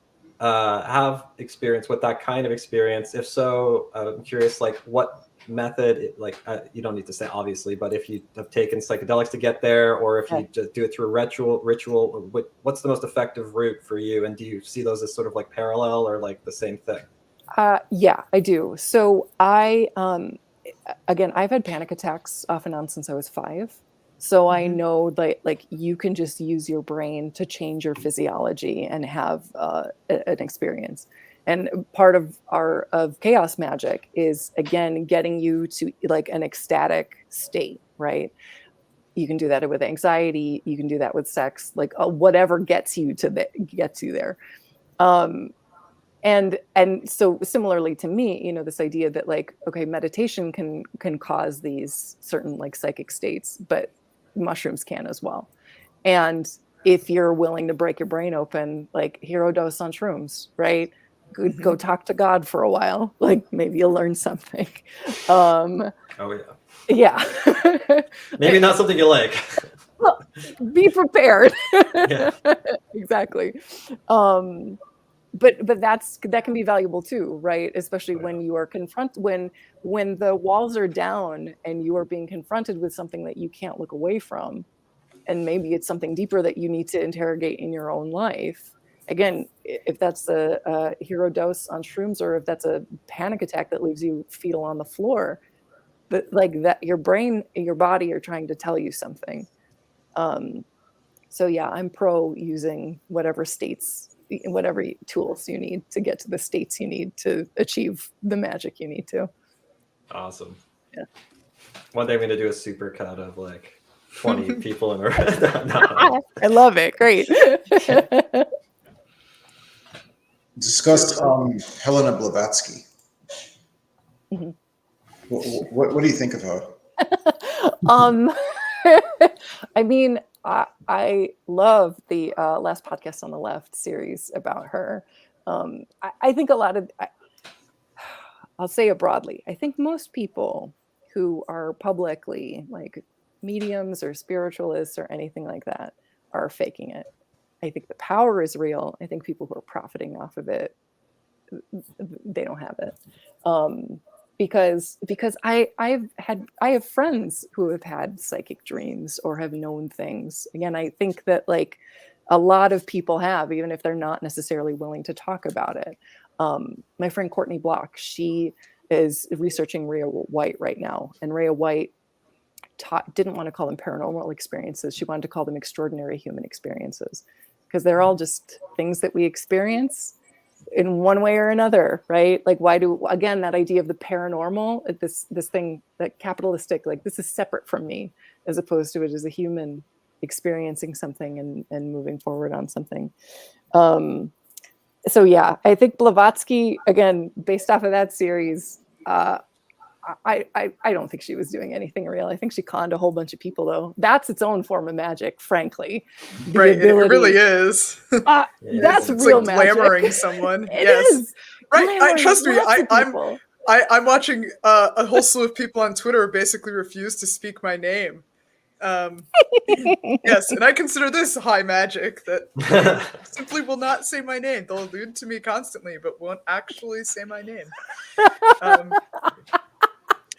Speaker 2: have experience with that kind of experience? If so, I'm curious, like what method, like you don't need to say obviously, but if you have taken psychedelics to get there, or if you just do it through ritual, what's the most effective route for you? And do you see those as sort of like parallel or like the same thing?
Speaker 4: Yeah, I do. So I, again, I've had panic attacks off and on since I was 5. So I know that like you can just use your brain to change your physiology and have an experience. And part of chaos magic is, again, getting you to like an ecstatic state, right? You can do that with anxiety. You can do that with sex, like whatever gets you there. And so similarly to me, you know, this idea that like, okay, meditation can cause these certain like psychic states, but mushrooms can as well. And if you're willing to break your brain open, like hero dose on shrooms, right? Go talk to God for a while. Like maybe you'll learn something. Oh
Speaker 2: yeah. Maybe not something you like.
Speaker 4: Well, be prepared.
Speaker 2: Yeah.
Speaker 4: Exactly. But that can be valuable too, right? Especially when you are when the walls are down and you are being confronted with something that you can't look away from, and maybe it's something deeper that you need to interrogate in your own life. Again, if that's a hero dose on shrooms, or if that's a panic attack that leaves you fetal on the floor, but like that, your brain and your body are trying to tell you something. So yeah, I'm pro using whatever tools you need to get to the states you need to achieve the magic you need to.
Speaker 2: Awesome.
Speaker 4: Yeah.
Speaker 2: One day I'm going to do a super cut of like 20 people in a row. No.
Speaker 4: I love it. Great.
Speaker 3: Discussed Helena Blavatsky. What do you think of her?
Speaker 4: I mean, I love the last podcast on the left series about her. I think a lot of, I'll say it broadly, I think most people who are publicly like mediums or spiritualists or anything like that are faking it. I think the power is real. I think people who are profiting off of it, they don't have it. Because I have friends who have had psychic dreams or have known things. Again, I think that like a lot of people have, even if they're not necessarily willing to talk about it. My friend Courtney Block, she is researching Rhea White right now, and Rhea White didn't want to call them paranormal experiences. She wanted to call them extraordinary human experiences, because they're all just things that we experience in one way or another, right? Like, again, that idea of the paranormal, this thing, that capitalistic, like this is separate from me, as opposed to it as a human experiencing something and moving forward on something. So yeah, I think Blavatsky, again, based off of that series, I don't think she was doing anything real. I think she conned a whole bunch of people, though. That's its own form of magic, frankly.
Speaker 1: Right, it really is.
Speaker 4: That's
Speaker 1: it's
Speaker 4: real
Speaker 1: like
Speaker 4: magic.
Speaker 1: glamoring someone.
Speaker 4: It
Speaker 1: yes.
Speaker 4: is.
Speaker 1: Right. Trust me,
Speaker 4: I'm
Speaker 1: I'm watching a whole slew of people on Twitter basically refuse to speak my name. Yes, and I consider this high magic, that simply will not say my name. They'll allude to me constantly, but won't actually say my name.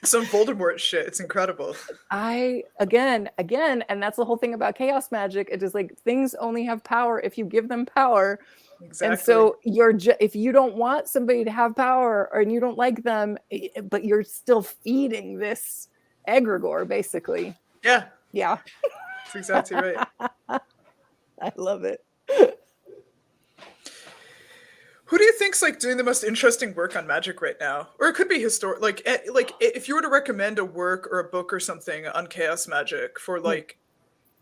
Speaker 1: Some Voldemort shit. It's incredible.
Speaker 4: Again, and that's the whole thing about chaos magic. It is like things only have power if you give them power. Exactly. And so if you don't want somebody to have power, and you don't like them, but you're still feeding this egregore, basically.
Speaker 1: Yeah.
Speaker 4: Yeah.
Speaker 1: That's exactly right.
Speaker 4: I love it.
Speaker 1: Who do you think's like doing the most interesting work on magic right now? Or it could be historic. Like if you were to recommend a work or a book or something on chaos magic for like,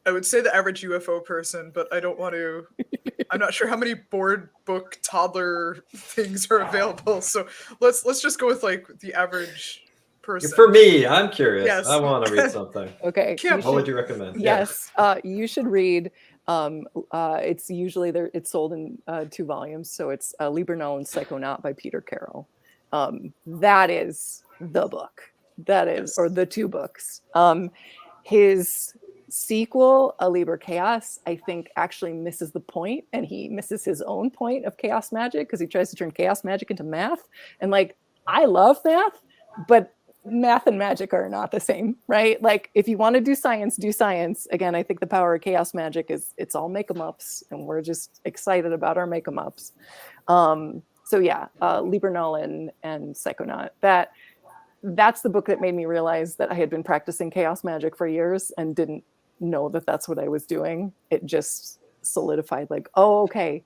Speaker 1: I would say the average UFO person, but I don't want to. I'm not sure how many board book toddler things are available. So let's just go with like the average person.
Speaker 2: For me, I'm curious.
Speaker 1: Yes.
Speaker 2: I want to read something.
Speaker 4: Okay.
Speaker 2: What would you recommend?
Speaker 4: Yes, you should read. It's usually there. It's sold in 2 volumes, so it's Libernal and Psychonaut by Peter Carroll. That is the book. That is, or the 2 books. His sequel, A Liber Chaos, I think actually misses the point, and he misses his own point of chaos magic because he tries to turn chaos magic into math. And like, I love math, but math and magic are not the same, right? Like if you want to do science, do science. Again, I think the power of chaos magic is it's all make 'em ups, and we're just excited about our make 'em ups. So yeah, Libernal and Psychonaut. That's the book that made me realize that I had been practicing chaos magic for years and didn't know that that's what I was doing. It just solidified like, oh, okay.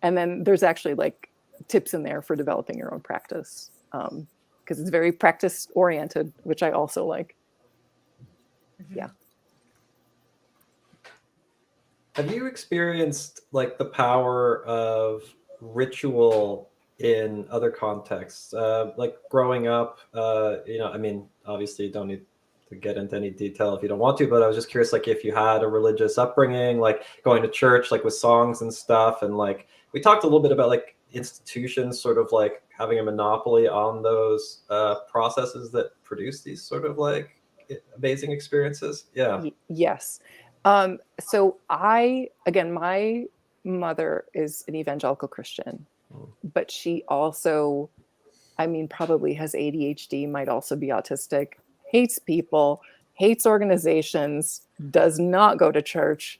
Speaker 4: And then there's actually like tips in there for developing your own practice. Because it's very practice oriented, which I also like. Yeah.
Speaker 2: Have you experienced like the power of ritual in other contexts? Like growing up, I mean, obviously you don't need to get into any detail if you don't want to, but I was just curious, like if you had a religious upbringing, like going to church, like with songs and stuff. And like, we talked a little bit about like institutions sort of like having a monopoly on those processes that produce these sort of like amazing experiences. Yeah.
Speaker 4: Yes. So my mother is an evangelical Christian, but she also, I mean, probably has ADHD, might also be autistic, hates people, hates organizations, does not go to church,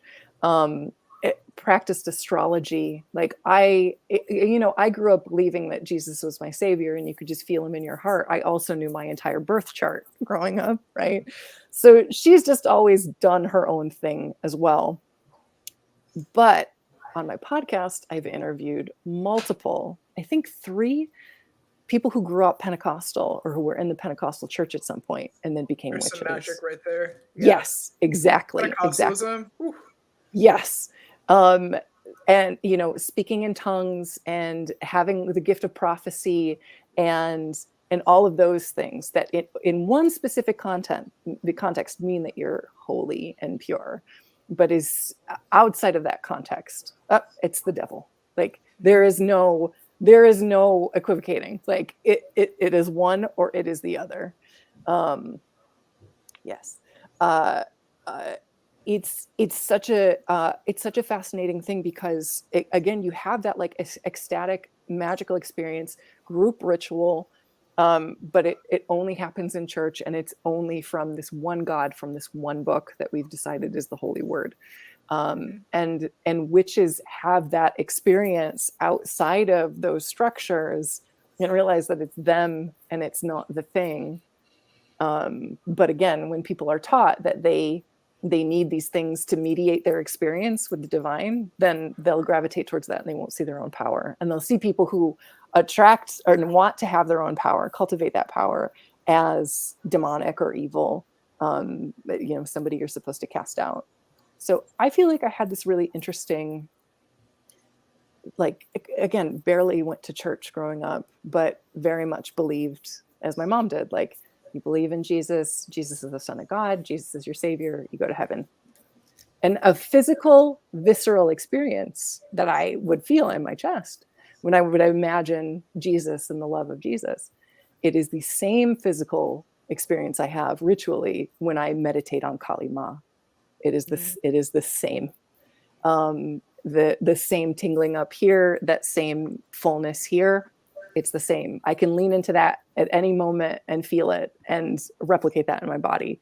Speaker 4: practiced astrology. Like I grew up believing that Jesus was my savior and you could just feel him in your heart. I also knew my entire birth chart growing up, right? So she's just always done her own thing as well. But on my podcast, I've interviewed multiple, I think 3 people who grew up Pentecostal or who were in the Pentecostal church at some point and then became
Speaker 1: There's
Speaker 4: witches.
Speaker 1: some magic right there. Yeah.
Speaker 4: Yes, exactly.
Speaker 1: Pentecostalism.
Speaker 4: Exactly. Yes. And, speaking in tongues and having the gift of prophecy and all of those things that in one specific the context mean that you're holy and pure, but is outside of that context, it's the devil. Like there is no equivocating. Like it is one or it is the other. Yes. It's such a fascinating thing because again, you have that like ecstatic magical experience, group ritual, but it only happens in church, and it's only from this one God, from this one book that we've decided is the Holy Word. And witches have that experience outside of those structures and realize that it's them and it's not the thing. But again, when people are taught that they need these things to mediate their experience with the divine, then they'll gravitate towards that and they won't see their own power. And they'll see people who attract or want to have their own power, cultivate that power as demonic or evil, somebody you're supposed to cast out. So I feel like I had this really interesting, like, again, barely went to church growing up, but very much believed, as my mom did, like, you believe in Jesus, Jesus is the Son of God, Jesus is your savior, you go to heaven. And a physical, visceral experience that I would feel in my chest when I would imagine Jesus and the love of Jesus. It is the same physical experience I have ritually when I meditate on Kali Ma. It is the same. The same tingling up here, that same fullness here. It's the same. I can lean into that at any moment and feel it and replicate that in my body.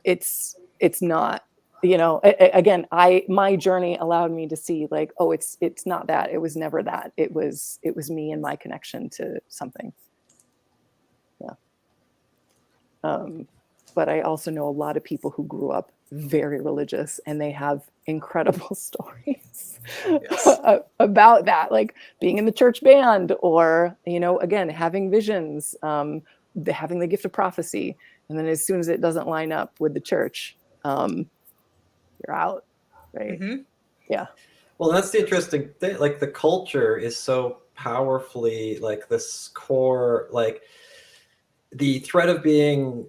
Speaker 4: It's not, again, my journey allowed me to see like, oh, it's not that. It was never that. It was me and my connection to something. Yeah. but I also know a lot of people who grew up very religious, and they have incredible stories about that, like being in the church band, or, you know, again, having visions, having the gift of prophecy. And then as soon as it doesn't line up with the church, you're out, right?
Speaker 1: Mm-hmm.
Speaker 4: Yeah.
Speaker 2: Well, that's the interesting thing. Like, the culture is so powerfully, like, this core, like, the threat of being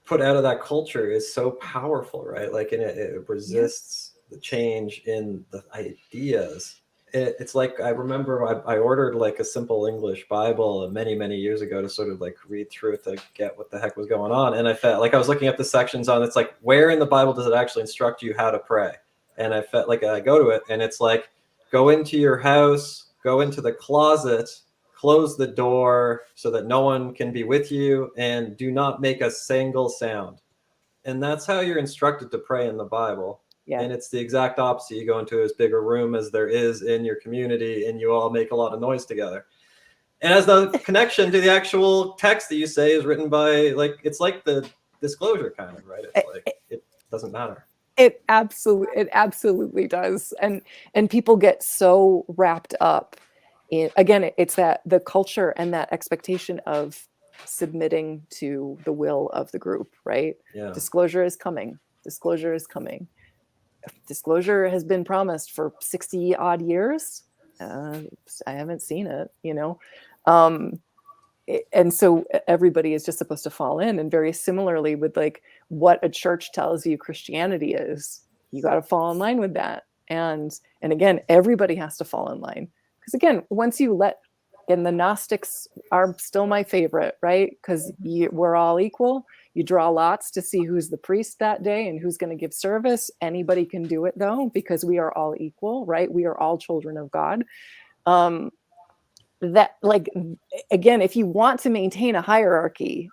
Speaker 2: put out of that culture is so powerful, right? Like, and it resists the change in the ideas. It's like, I remember I ordered like a simple English Bible many, many years ago to sort of like read through it to get what the heck was going on. And I felt like I was looking at the sections on, it's like, where in the Bible does it actually instruct you how to pray? And I felt like I go to it and it's like, go into your house, go into the closet, close the door so that no one can be with you, and do not make a single sound. And that's how you're instructed to pray in the Bible. Yeah. And it's the exact opposite. You go into as big a room as there is in your community, and you all make a lot of noise together. And as the connection to the actual text that you say is written by, like, it's like the disclosure kind of, right? It's like, it doesn't matter.
Speaker 4: It absolutely does. And people get so wrapped up in, again, it's that the culture and that expectation of submitting to the will of the group, right? Yeah. Disclosure is coming. Disclosure is coming. Disclosure has been promised for 60 odd years. I haven't seen it, you know? And so everybody is just supposed to fall in. And very similarly with like what a church tells you Christianity is, you got to fall in line with that. And again, everybody has to fall in line. Because again, once you and the Gnostics are still my favorite, right? Because we're all equal. You draw lots to see who's the priest that day and who's going to give service. Anybody can do it though, because we are all equal, right? We are all children of God. That, like, again, if you want to maintain a hierarchy,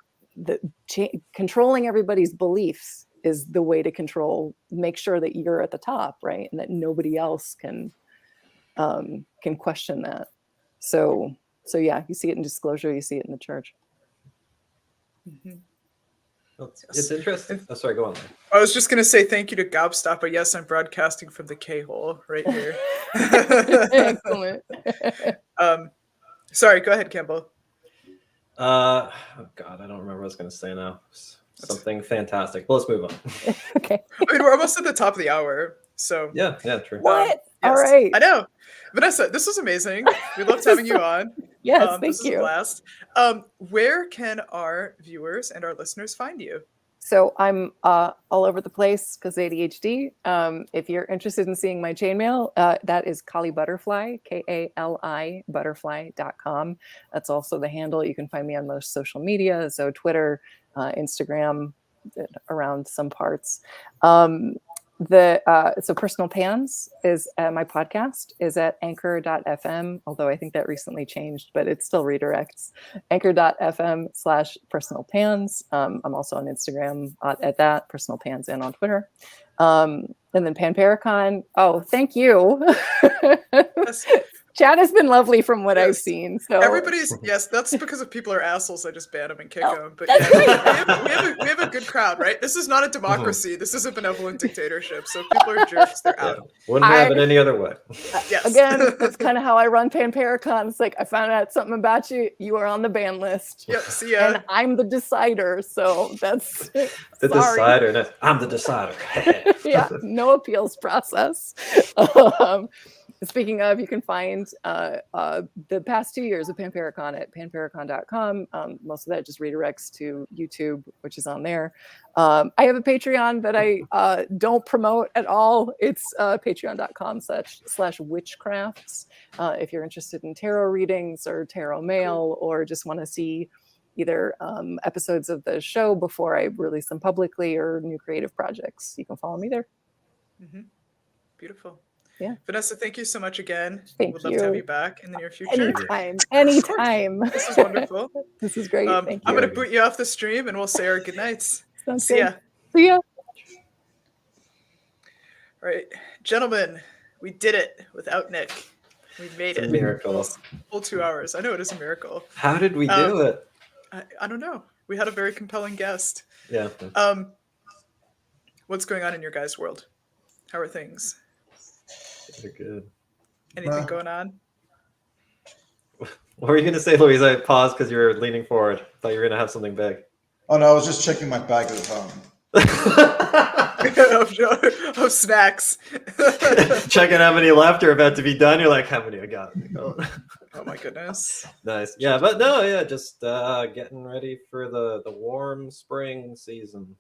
Speaker 4: controlling everybody's beliefs is the way to make sure that you're at the top, right? And that nobody else can question that. So yeah, you see it in disclosure, you see it in the church.
Speaker 1: Mm-hmm.
Speaker 2: It's interesting. Oh, sorry, go on.
Speaker 1: I was just going to say thank you to Gobstopper. Yes, I'm broadcasting from the K-hole right here.
Speaker 4: Excellent.
Speaker 1: Sorry, go ahead, Campbell.
Speaker 2: Oh God, I don't remember what I was going to say now. Something fantastic. Well, let's move on.
Speaker 4: Okay.
Speaker 1: I mean, we're almost at the top of the hour, so
Speaker 2: yeah, true.
Speaker 4: What?
Speaker 1: Yes.
Speaker 4: All right.
Speaker 1: I know, Vanessa. This was amazing. We loved having you on.
Speaker 4: Yes, thank
Speaker 1: this
Speaker 4: you.
Speaker 1: Was a blast. Where can our viewers and our listeners find you?
Speaker 4: So I'm all over the place because ADHD. If you're interested in seeing my chainmail, that is Kali Butterfly, KALI butterfly.com. That's also the handle. You can find me on most social media, so Twitter, Instagram, around some parts. So Personal Pans is my podcast is at anchor.fm, although I think that recently changed, but it still redirects. Anchor.fm/Personal Pans. I'm also on Instagram at that, Personal Pans, and on Twitter. And then Panparacon. Oh, thank you.
Speaker 1: Yes.
Speaker 4: Chat has been lovely from what I've seen. So
Speaker 1: everybody's, yes, that's because if people are assholes, I just ban them and kick them. But we have a good crowd, right? This is not a democracy. This is a benevolent dictatorship. So if people are jerks, they're out.
Speaker 2: Wouldn't have it any other way.
Speaker 1: Yes.
Speaker 4: Again, that's kind of how I run Panparacon. It's like, I found out something about you. You are on the ban list.
Speaker 1: Yep. See ya.
Speaker 4: And I'm the decider. So that's
Speaker 2: the decider. I'm the decider.
Speaker 4: Yeah, no appeals process. Speaking of, you can find the past 2 years of Panparacon at panparacon.com. Most of that just redirects to YouTube, which is on there. I have a Patreon that I don't promote at all. It's patreon.com/witchcrafts. If you're interested in tarot readings or tarot mail, or just want to see either episodes of the show before I release them publicly or new creative projects, you can follow me there.
Speaker 1: Mm-hmm. Beautiful.
Speaker 4: Yeah.
Speaker 1: Vanessa, thank you so much again.
Speaker 4: Thank
Speaker 1: We'd love to have you back in the near future.
Speaker 4: Anytime.
Speaker 1: This is wonderful.
Speaker 4: This is great. Thank you.
Speaker 1: I'm going to boot you off the stream and we'll say our good nights.
Speaker 4: See ya. See ya.
Speaker 1: All right. Gentlemen, we did it without Nick. We made it.
Speaker 2: It's a miracle.
Speaker 1: Full 2 hours. I know it is a miracle.
Speaker 2: How did we do it?
Speaker 1: I don't know. We had a very compelling guest.
Speaker 2: Yeah.
Speaker 1: What's going on in your guys' world? How are things?
Speaker 2: They're good.
Speaker 1: Anything going on?
Speaker 2: What were you going to say, Louise? I paused because you were leaning forward. I thought you were going to have something big.
Speaker 3: Oh no, I was just checking my bag of
Speaker 1: of snacks.
Speaker 2: Checking how many left are about to be done. You're like, how many I got?
Speaker 1: Oh my goodness.
Speaker 2: Nice. Yeah, but no, yeah, just getting ready for the warm spring season.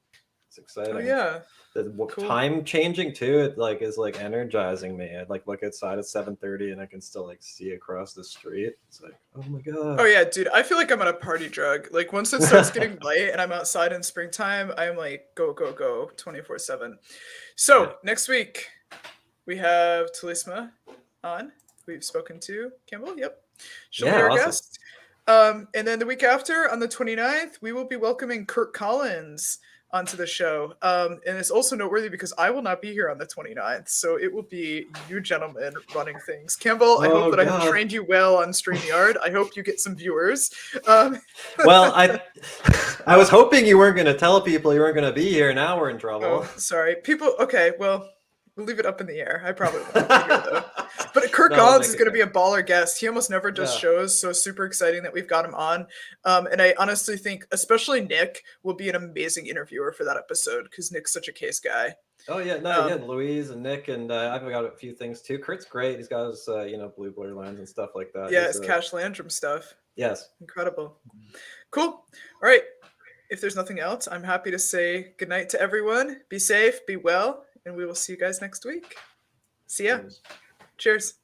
Speaker 2: It's exciting.
Speaker 1: Oh yeah.
Speaker 2: The
Speaker 1: Cool.
Speaker 2: time changing too, it like is like energizing me. I like look outside at 7:30 and I can still like see across the street. It's like, oh my god.
Speaker 1: Oh yeah, dude. I feel like I'm on a party drug. Like once it starts getting light and I'm outside in springtime, I'm like go 24/7. So
Speaker 2: Yeah.
Speaker 1: next week we have Talisma on. We've spoken to Campbell. Yep. She'll be our
Speaker 2: awesome.
Speaker 1: guest. And then the week after, on the 29th, we will be welcoming Kurt Collins onto the show. And it's also noteworthy because I will not be here on the 29th. So it will be you gentlemen running things. Campbell, I hope that I have trained you well on StreamYard. I hope you get some viewers.
Speaker 2: Well, I was hoping you weren't going to tell people you weren't going to be here. Now we're in trouble.
Speaker 1: Oh, sorry. People, okay, well, we'll leave it up in the air. I probably won't be here, though. But Kurt Collins is going to be a baller guest. He almost never does shows, so super exciting that we've got him on. And I honestly think, especially Nick, will be an amazing interviewer for that episode because Nick's such a case guy.
Speaker 2: Oh yeah, no, yeah, Louise and Nick, and I've got a few things too. Kurt's great. He's got his, blue blur lines and stuff like that.
Speaker 1: Yeah, his Cash Landrum stuff.
Speaker 2: Yes.
Speaker 1: Incredible. Cool. All right. If there's nothing else, I'm happy to say goodnight to everyone. Be safe, be well, and we will see you guys next week. See ya. Cheers.